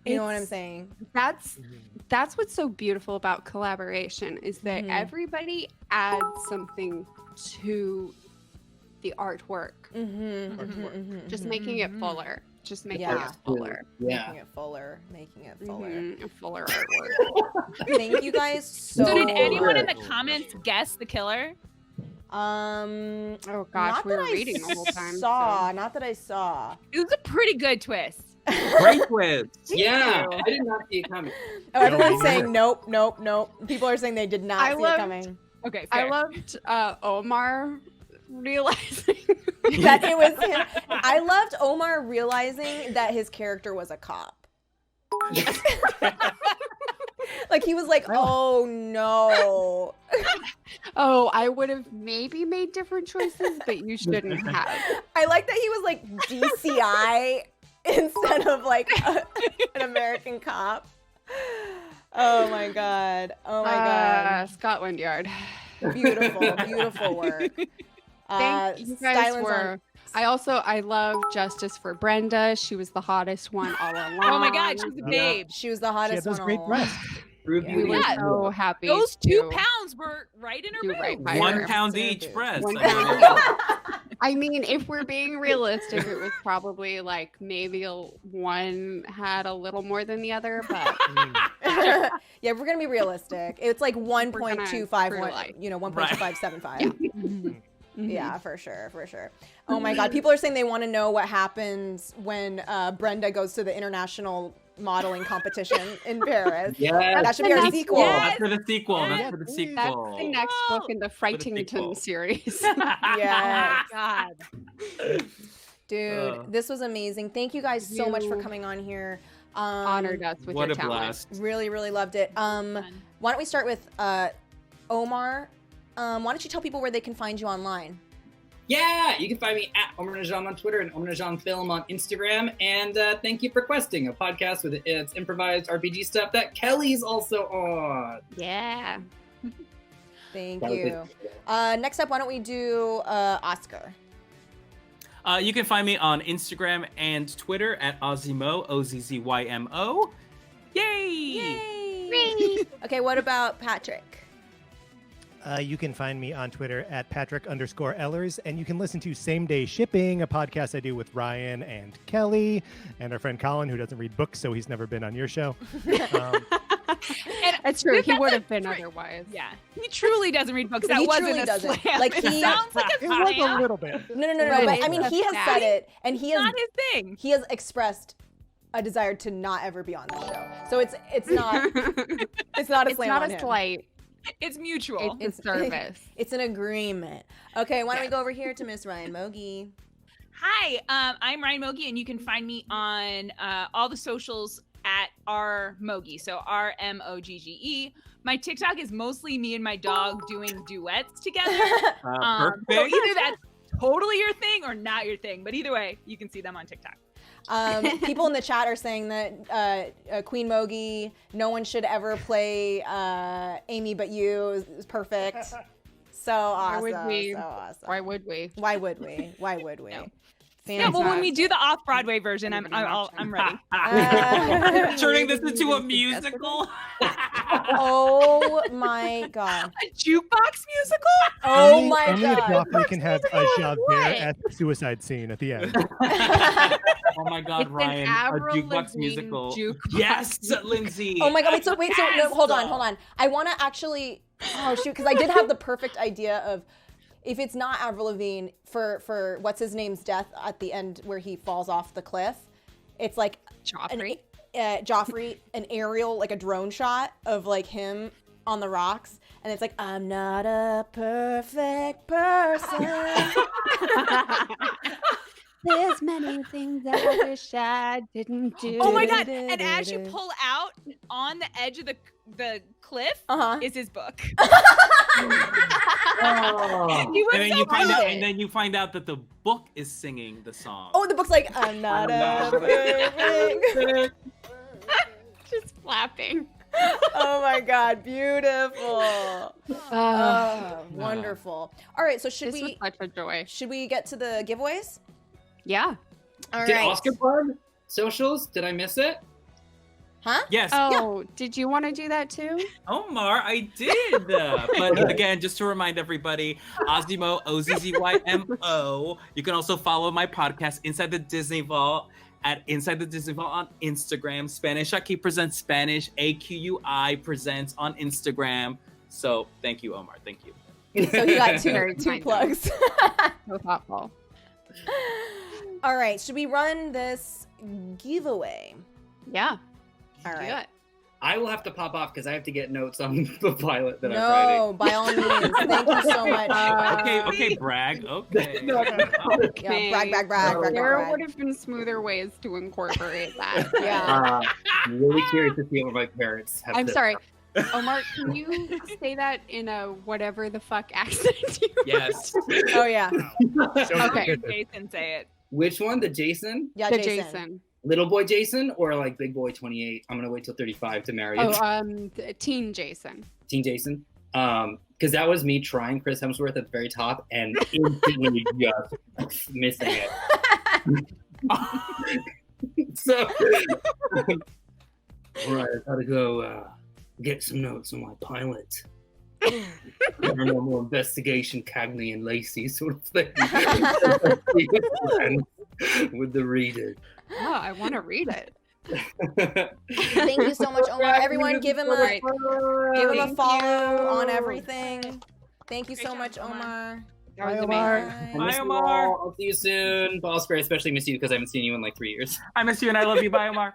You know what I'm saying? That's what's so beautiful about collaboration is that everybody adds something to the artwork. Just making it fuller. Just making Yeah. it fuller. Yeah. Making it fuller. A fuller artwork. Thank you guys so So did anyone in much. the comments guess the killer? Oh gosh, Not we were that I reading the whole time. Not that I saw. It was a pretty good twist. Great quiz. Yeah, you. I did not see it coming. Oh, everyone's saying nope, nope, nope. People are saying they did not I see loved- it coming. Okay, I fair. loved Omar realizing That it was him. I loved Omar realizing that his character was a cop. Like he was like, oh no. Oh, I would have maybe made different choices, but you shouldn't have. I like that he was like DCI instead of like an American cop. Oh my god. Oh my god. Scotland Yard. Beautiful, beautiful work. Thank you guys Stylin's for. I love Justice for Brenda. She was the hottest one all along. Oh my god, she's a babe. She was the She hottest had those one great all breasts. True Yeah. We were Yeah. so happy. Those to 2 pounds were right in her do boobs. right by One her. pound Dude. each breast. 1 I mean, pound. I mean, if we're being realistic, it was probably like maybe one had a little more than the other, but Yeah, if we're gonna be realistic, it's like true 1.251, life. 1.2575. Yeah, for sure. Oh my god, people are saying they want to know what happens when Brenda goes to the international modeling competition in Paris. Yes. That should be our That's- sequel. yes. That's for the sequel. Yes. That's for the That's sequel. that's the next book in the sequel. Frightington series. Oh Yes. my god. Dude, this was amazing. Thank you guys so much for You coming on here. Honored us with What your a talent. blast. Really, really loved it. Why don't we start with Omar? Why don't you tell people where they can find you online? Yeah, you can find me at Omar Najam on Twitter and Omar Najam Film on Instagram. And thank you for Questing, a podcast with its improvised RPG stuff that Kelly's also on. Yeah. Thank That was you. Next up, why don't we do Oscar? You can find me on Instagram and Twitter at Ozzymo, OZZYMO. Yay! Okay, what about Patrick? You can find me on Twitter at Patrick_Ehlers, and you can listen to Same Day Shipping, a podcast I do with Ryan and Kelly, and our friend Colin, who doesn't read books, so he's never been on your show. And That's true. He that's would like have been true. otherwise. Yeah, he truly doesn't read books. That He wasn't truly a doesn't. slam. Like, It he- sounds like a It was a slam. little bit. No, Right. but I mean, he has said it, and he It's has not his thing. he has expressed a desire to not ever be on the show. So it's not it's not a It's slam not on a him. slight. It's mutual. It's a service. It's an agreement. Okay, why don't we go over here to Miss Ryan Mogge? Hi, I'm Ryan Mogge, and you can find me on all the socials at rmogge, so RMOGGE. My TikTok is mostly me and my dog doing duets together. So Perfect. either that's totally your thing or not your thing, but either way, you can see them on TikTok. People in the chat are saying that Queen Mogge, no one should ever play Amy but you is perfect. So awesome. would we? So awesome. Why would we? Why would we? Why would we? No. Yeah, well, when we do the off-Broadway version, I'm ready. Turning this into a musical. Oh my god. A jukebox musical? Oh my only if god. Joffrey can have a What? Javert-esque suicide scene at the end. Oh my God, It's an Ryan, a Avril jukebox Lavigne musical. jukebox. Yes, Lindsay. Oh my god, wait, so Yes! no, hold on. I want to actually, oh shoot, because I did have the perfect idea of, if it's not Avril Lavigne, for what's his name's death at the end where he falls off the cliff, it's like Joffrey. Joffrey, an aerial, like a drone shot of like him on the rocks, and it's like, I'm not a perfect person. There's many things I wish I didn't do. Oh my god! And as you pull out on the edge of the cliff is his book. Oh. He was And then so you find out, good. and then you find out that the book is singing the song. Oh, the book's like, I'm not a perfect. Just flapping. Oh my god, beautiful. Wonderful. All right, so should This was we such a joy. get to the giveaways? Yeah. All Did right. Oscar plug socials? Did I miss it? Huh? Yes, Oh, did you want to do that too? Omar, I did. But again, just to remind everybody, Ozzymo, Ozzymo. You can also follow my podcast, Inside the Disney Vault, at Inside the Disney Vault on Instagram. Spanish Aki presents Spanish. AQUI presents on Instagram. So thank you, Omar. Thank you. So you got Very two kind, plugs. So thoughtful. All right, should we run this giveaway? Yeah. All Do right. it. I will have to pop off because I have to get notes on the pilot that I'm writing. No, by all means. Thank you so much. Okay, brag. Okay. Yeah, brag. There would have been smoother ways to incorporate that. Yeah. I'm really curious to see what my parents have I'm to- sorry. Omar, can you say that in a whatever the fuck accent you Yes. Oh yeah. Okay. Jason, say it. Which one? The Jason? Yeah, The Jason. Jason. Little boy Jason or like big boy 28? I'm gonna wait till 35 to marry you. Teen Jason. Teen Jason. Because that was me trying Chris Hemsworth at the very top and instantly just missing it. So, all right, I gotta go get some notes on my pilot. Paranormal investigation, Cagney and Lacey sort of thing. With the reader. Oh, I want to read it. Thank you so much, Omar. Everyone, give him a Thank follow you. on everything. Thank you so Great much, job, Omar. Omar. That was Bye, amazing. Omar. I Bye. miss you all. I'll see you soon. Boss Gray, especially miss you because I haven't seen you in like 3 years. I miss you and I love you. Bye, Omar.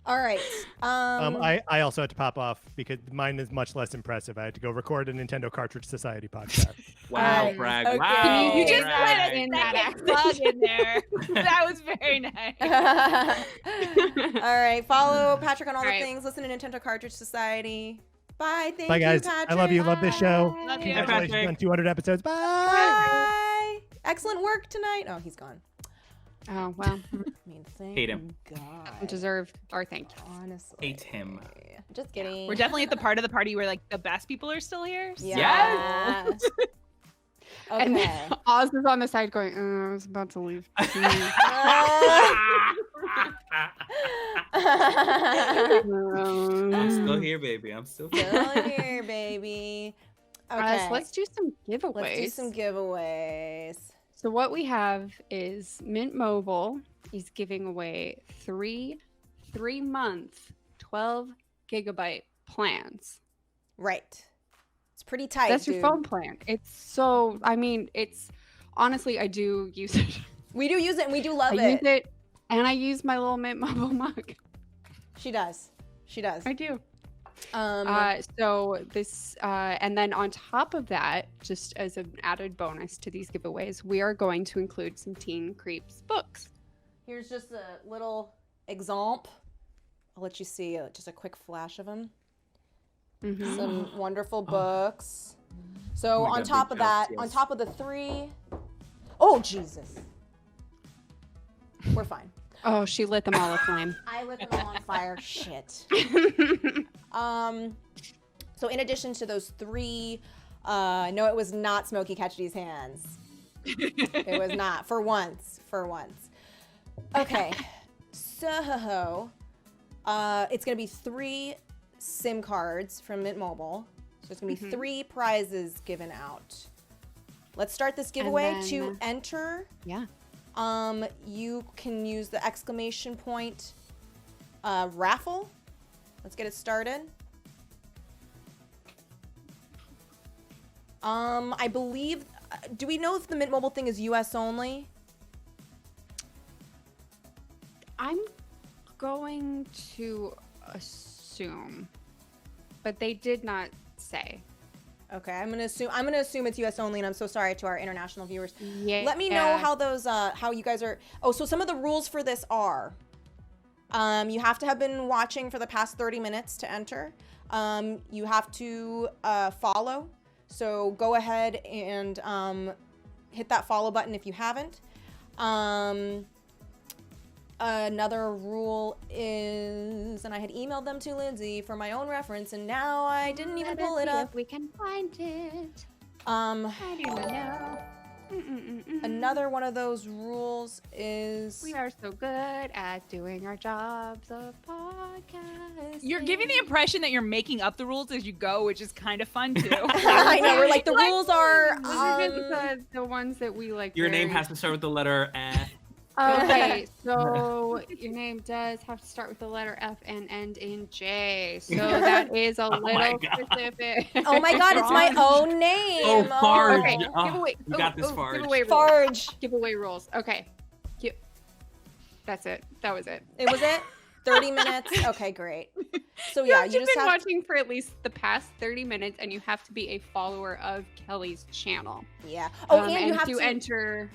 All right. I also had to pop off because mine is much less impressive. I had to go record a Nintendo Cartridge Society podcast. Wow, Alright, brag. okay. Wow. You just brag. put a in that second plug in there. That was very nice. All right. Follow Patrick on all All the right. things. Listen to Nintendo Cartridge Society. Bye. Thank Bye, you, guys. Patrick. I love you. Love this show. Love you. Congratulations Patrick. on 200 episodes. Bye. Bye. Excellent work tonight. Oh, he's gone. Oh, well, I mean, thank Hate him. God. deserved our thank you. Honestly. Hate him. Just kidding. We're definitely at the part of the party where like the best people are still here. So. Yeah. And Okay. Oz is on the side going, I was about to leave. I'm still here, baby. I'm still here. Still here, baby. Okay. So let's do some giveaways. Let's do some giveaways. So what we have is Mint Mobile is giving away three 3-month 12 gigabyte plans. Right. It's pretty tight. That's dude. your phone plan. It's so, I mean, it's honestly, I do use it. We do use it and we do love I use it and I use my little Mint Mobile mug. She does. She does. I do. Um, So this, and then on top of that, just as an added bonus to these giveaways, we are going to include some Teen Creeps books. here's just a little example. I'll let you see just a quick flash of them. Mhm. Some wonderful books. So Oh my on God, top big of that, jokes, on yes. top of the 3, oh Jesus, we're fine. Oh, she lit them all aflame. I lit them all on fire. Shit. So in addition to those 3, no, it was not Smokey Cassidy's hands. It was not. For once. Okay. So, it's going to be 3 SIM cards from Mint Mobile. So it's going to be 3 prizes given out. Let's start this giveaway. To enter, you can use the exclamation point raffle. Let's get it started. I believe, do we know if the Mint Mobile thing is US only? I'm going to assume, but they did not say. Okay, I'm gonna assume it's US only, and I'm so sorry to our international viewers. Yeah. Let me know how those how you guys are. Oh, so some of the rules for this are you have to have been watching for the past 30 minutes to enter. You have to follow. So go ahead and hit that follow button if you haven't. Another rule is, and I had emailed them to Lindsay for my own reference, and now I didn't even pull it up. We can find it. I don't know. Another one of those rules is We are so good at doing our jobs of podcast. You're giving the impression that you're making up the rules as you go, which is kind of fun too. I know, we're like the rules are the ones that we like. Your name has to start with the letter F. Okay, so your name does have to start with the letter F and end in J. So that is a little specific. Oh my god, it's my own name. Oh, Farge. Okay, Oh, giveaway. we got this, Farge. Giveaway rules. Farge. Giveaway rules. Okay. That's it. That was it. It was it? 30 minutes? Okay, great. So You yeah, have you to just been have watching for at least the past 30 minutes, and you have to be a follower of Kelly's channel. yeah. Oh, and you have to to enter.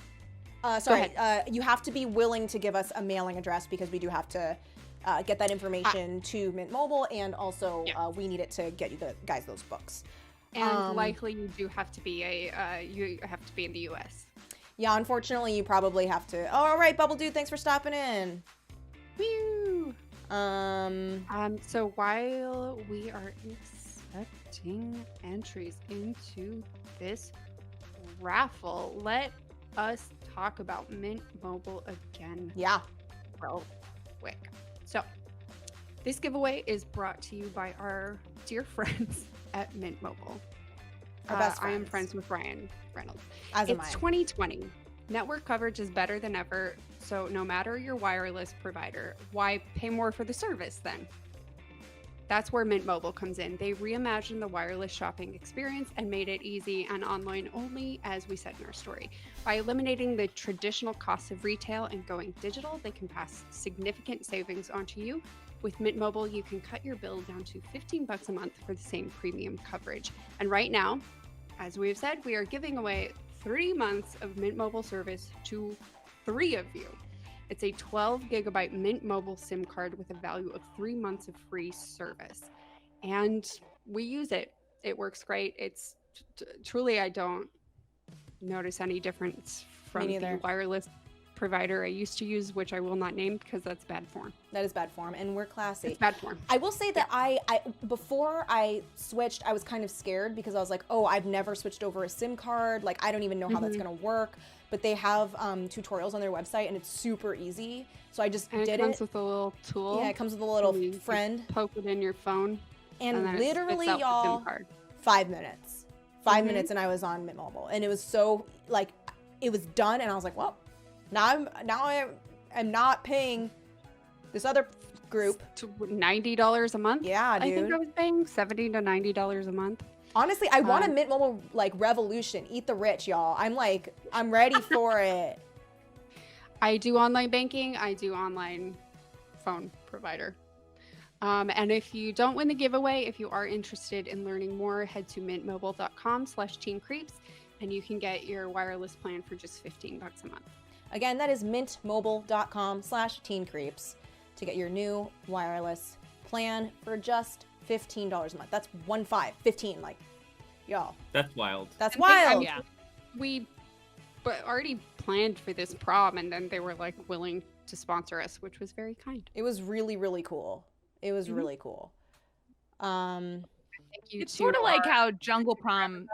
sorry, you have to be willing to give us a mailing address because we do have to get that information to Mint Mobile, and also we need it to get you guys those books. And likely you do have to be you have to be in the U.S. Yeah, unfortunately, you probably have to. Oh, all right, Bubble Dude, thanks for stopping in. Woo! So while we are accepting entries into this raffle, let us talk about Mint Mobile again. Yeah. Real quick. So this giveaway is brought to you by our dear friends at Mint Mobile. Our best I am friends. friends with Ryan Reynolds. As am It's I. 2020. Network coverage is better than ever, so no matter your wireless provider, why pay more for the service then? That's where Mint Mobile comes in. They reimagined the wireless shopping experience and made it easy and online only, as we said in our story. By eliminating the traditional costs of retail and going digital, they can pass significant savings onto you. With Mint Mobile, you can cut your bill down to $15 a month for the same premium coverage. And right now, as we have said, we are giving away 3 months of Mint Mobile service to 3 of you. It's a 12 gigabyte Mint Mobile SIM card with a value of 3 months of free service. And we use it. It works great. It's truly, I don't notice any difference from the wireless provider I used to use, which I will not name because that's bad form. That is bad form, and we're classy. It's bad form. I will say that I before I switched, I was kind of scared because I was like, oh, I've never switched over a SIM card. Like, I don't even know how that's going to work. But they have tutorials on their website, and it's super easy. So I just did it. It comes with a little tool. Yeah, it comes with a little friend. Poke it in your phone. And then literally, it spits out the y'all, SIM card. 5 minutes. 5 minutes, and I was on Mint Mobile. And it was so, like, it was done, and I was like, well, now I'm not paying this other group $90 a month. Yeah, dude. I think I was paying $70 to $90 a month. Honestly, I want a Mint Mobile like revolution. Eat the rich, y'all. I'm ready for it. I do online banking. I do online phone provider. And if you don't win the giveaway, if you are interested in learning more, head to mintmobile.com/teencreeps, and you can get your wireless plan for just $15 a month. Again, that is mintmobile.com/teencreeps to get your new wireless plan for just $15 a month. That's 15, like, y'all. That's wild. That's wild. Yeah. We already planned for this prom, and then they were like willing to sponsor us, which was very kind. It was really, really cool. It was really cool. Thank you It's to sort of like our- how Jungle Prom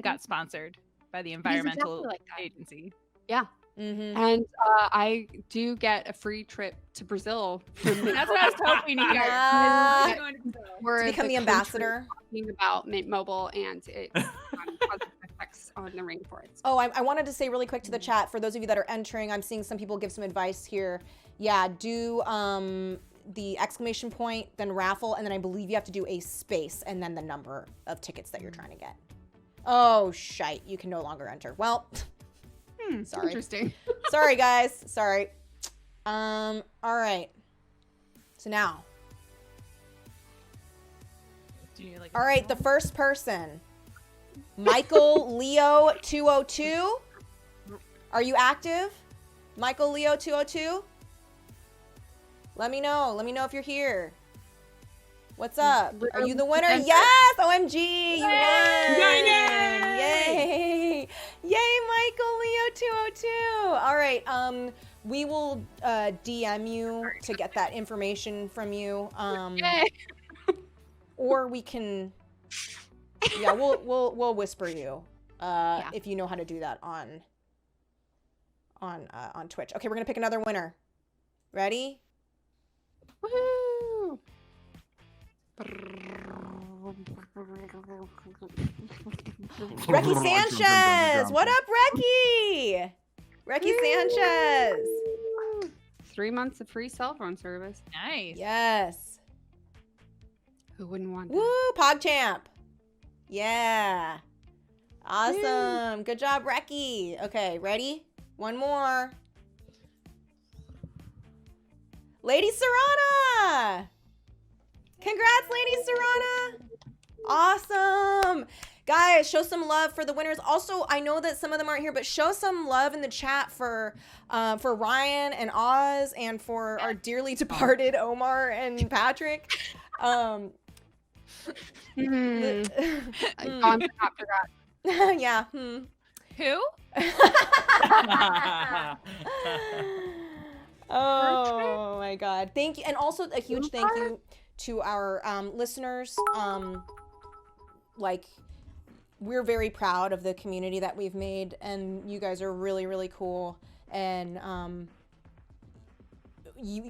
got sponsored. by the He's environmental exactly like that. agency. Yeah. Mm-hmm. And I do get a free trip to Brazil. From That's what I was hoping to hear. Yeah. We're To become the country ambassador. talking about Mint Mobile and its positive effects on the rainforest. Oh, I wanted to say really quick to the chat, for those of you that are entering, I'm seeing some people give some advice here. Yeah, do the exclamation point, then raffle, and then I believe you have to do a space and then the number of tickets that you're trying to get. Oh, shite. You can no longer enter. Well, sorry. Interesting. Sorry, guys. Sorry. All right. So now. Do you like All right, the first person. Michael Leo 202. Are you active? Michael Leo 202? Let me know. Let me know if you're here. What's up? Are you the winner? Yes! OMG! You won! Yay! Yay, Michael Leo 202! All right, we will DM you to get that information from you. Or we can, yeah, we'll whisper you if you know how to do that on Twitch. Okay, we're gonna pick another winner. Ready? Woo! Recky Sanchez! What up, Recky? Recky Sanchez! 3 months of free cell phone service. Nice. Yes. Who wouldn't want that? Woo, PogChamp. Yeah. Awesome. Good job, Recky. Okay, ready? One more. Lady Serrana. Congrats, Lady Serrana. Awesome. Guys, show some love for the winners. Also, I know that some of them aren't here, but show some love in the chat for Ryan and Oz and for our dearly departed Omar and Patrick. Gone but not forgot. Yeah. Who? Oh my God. Thank you. And also a huge thank you to our listeners. Like, we're very proud of the community that we've made, and you guys are really, really cool. And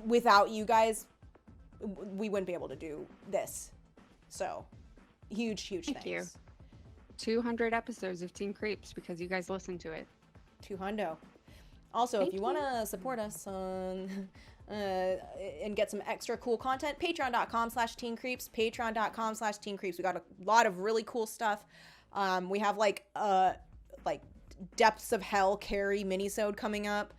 without you guys, we wouldn't be able to do this. So, huge Thank thanks. you. 200 episodes of Teen Creeps because you guys listened to it. 200. Also, if Thank you want to support us on and get some extra cool content, patreon.com/teencreeps, patreon.com/teencreeps. We got a lot of really cool stuff. We have like Depths of Hell Carrie minisode coming up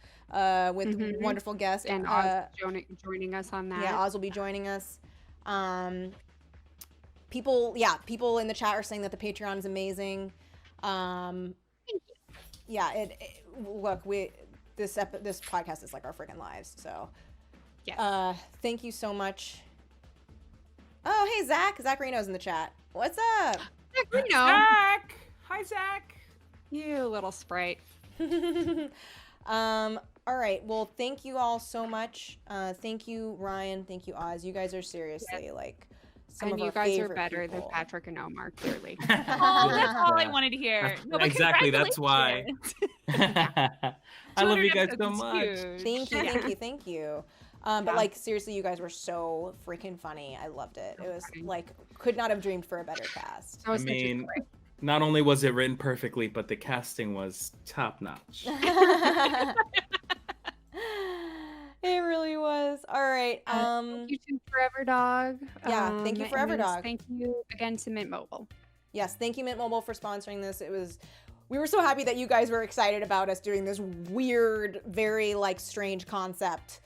with wonderful guests. And Oz joining us on that. Yeah, Oz will be joining us. People in the chat are saying that the Patreon is amazing. Yeah, look, this podcast is like our freaking lives. So, yeah. Thank you so much. Oh, hey Zach Reno's in the chat. What's up? Zach, Zach! Hi, Zach. You little sprite. All right. Well, thank you all so much. Thank you, Ryan. Thank you, Oz. You guys are seriously like some And of you our guys are favorite better people. than Patrick and Omar, clearly. Oh, that's all I wanted to hear. No, but Exactly, that's why. congratulations. I love you 200 guys so episodes much. is huge. Thank you. But like seriously, you guys were so freaking funny. I loved it. It was like could not have dreamed for a better cast. That was such a joy. Not only was it written perfectly, but the casting was top notch. It really was. All right. Thank you to Forever Dog. Yeah, thank you, Forever and Dog. Thank you again to Mint Mobile. Yes, thank you, Mint Mobile, for sponsoring this. We were so happy that you guys were excited about us doing this weird, very like strange concept.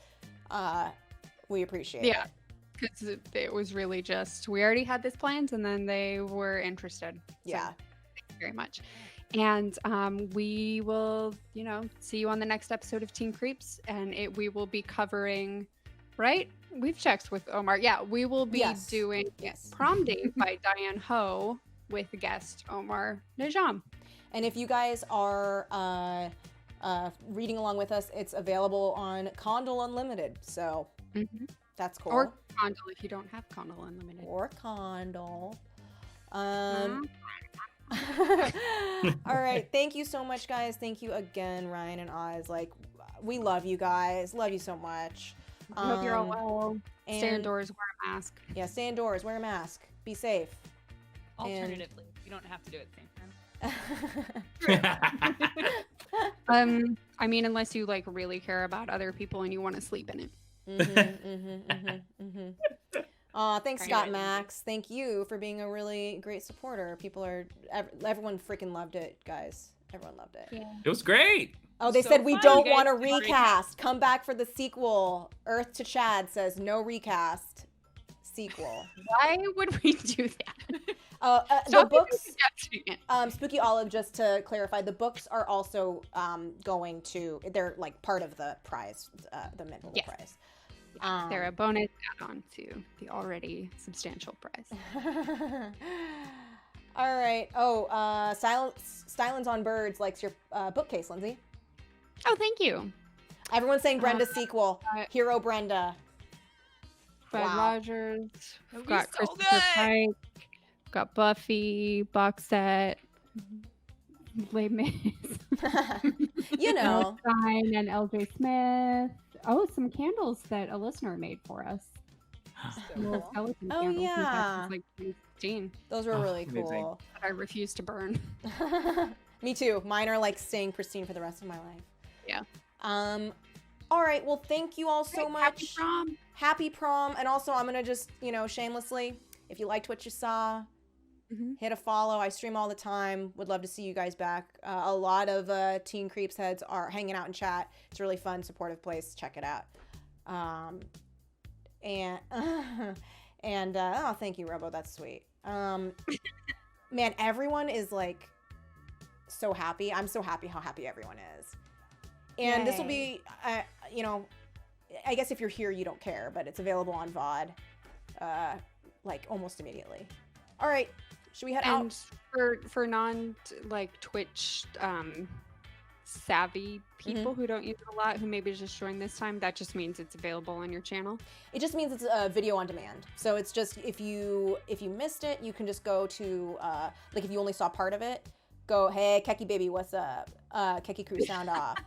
We appreciate it. Yeah, because it was really just we already had this planned, and then they were interested. So, Yeah. thank you very much. And we will, see you on the next episode of Teen Creeps, and we will be covering, right? We've checked with Omar. Yeah, we will be doing Prom Date by Diane Ho with guest Omar Najam. And if you guys are reading along with us, it's available on Condal Unlimited. So that's cool. Or Condal if you don't have Condal Unlimited. Or Condal. All right. Thank you so much, guys. Thank you again, Ryan and Oz. Like, we love you guys. Love you so much. I hope you're all well. Stay and- indoors, wear a mask. Yeah, stay indoors, wear a mask, be safe. Alternatively, you don't have to do it at the same time. I mean, unless you like really care about other people and you want to sleep in it. Thanks, Scott Max. Thank you for being a really great supporter. Everyone freaking loved it, guys. Everyone loved it. Yeah. It was great. Oh, they So said we fun, don't you guys. want to recast. Come back for the sequel. Earth to Chad says no recast. Sequel. Why would we do that? The Stop books. suggesting it. Spooky Olive, just to clarify, the books are also going to. They're like part of the prize, the Mint Yes. prize. They're a bonus add-on to the already substantial prize. All right. Oh, Stylins on Birds likes your bookcase, Lindsay. Oh, thank you. Everyone's saying Brenda's sequel. Hero Brenda. Fred Wow. Rogers. That'd We've be got so Christopher good. Pike. We've got Buffy box set. Les Mis. You know. Stein and LJ Smith. Oh, some candles that a listener made for us. Little skeleton Oh, candles. We got yeah. since, like 2016 Those were really amazing. cool. that I refuse to burn. Me too. Mine are like staying pristine for the rest of my life. Yeah. All right. Well, thank you all so much. Happy prom. Happy prom. And also, I'm gonna just, shamelessly, if you liked what you saw, hit a follow. I stream all the time. Would love to see you guys back. A lot of Teen Creeps heads are hanging out in chat. It's a really fun, supportive place. Check it out. And oh, thank you, Robo. That's sweet. Man, everyone is like so happy. I'm so happy how happy everyone is. And this will be, I guess if you're here, you don't care, but it's available on VOD, like almost immediately. All right, should we head out? And for non like Twitch savvy people who don't use it a lot, who maybe just joined this time, that just means it's available on your channel. It just means it's a video on demand. So it's just if you missed it, you can just go to like if you only saw part of it, go, hey Keki baby, what's up? Keki crew sound off.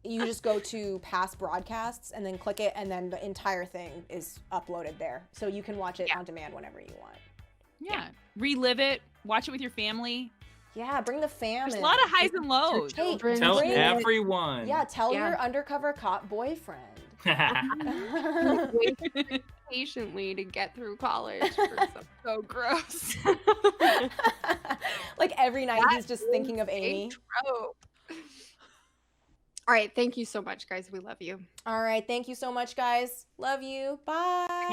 You just go to past broadcasts and then click it, and then the entire thing is uploaded there, so you can watch it on demand whenever you want. Yeah. Relive it. Watch it with your family. Yeah, bring the fam. There's a in. lot of highs and lows. Hey, Tell bring- everyone. Yeah, tell Yeah. your undercover cop boyfriend. Wait patiently to get through college for something so gross. Like every night he's just thinking of Amy. Trope. All right, thank you so much, guys. We love you. All right, thank you so much, guys. Love you. Bye. Bye.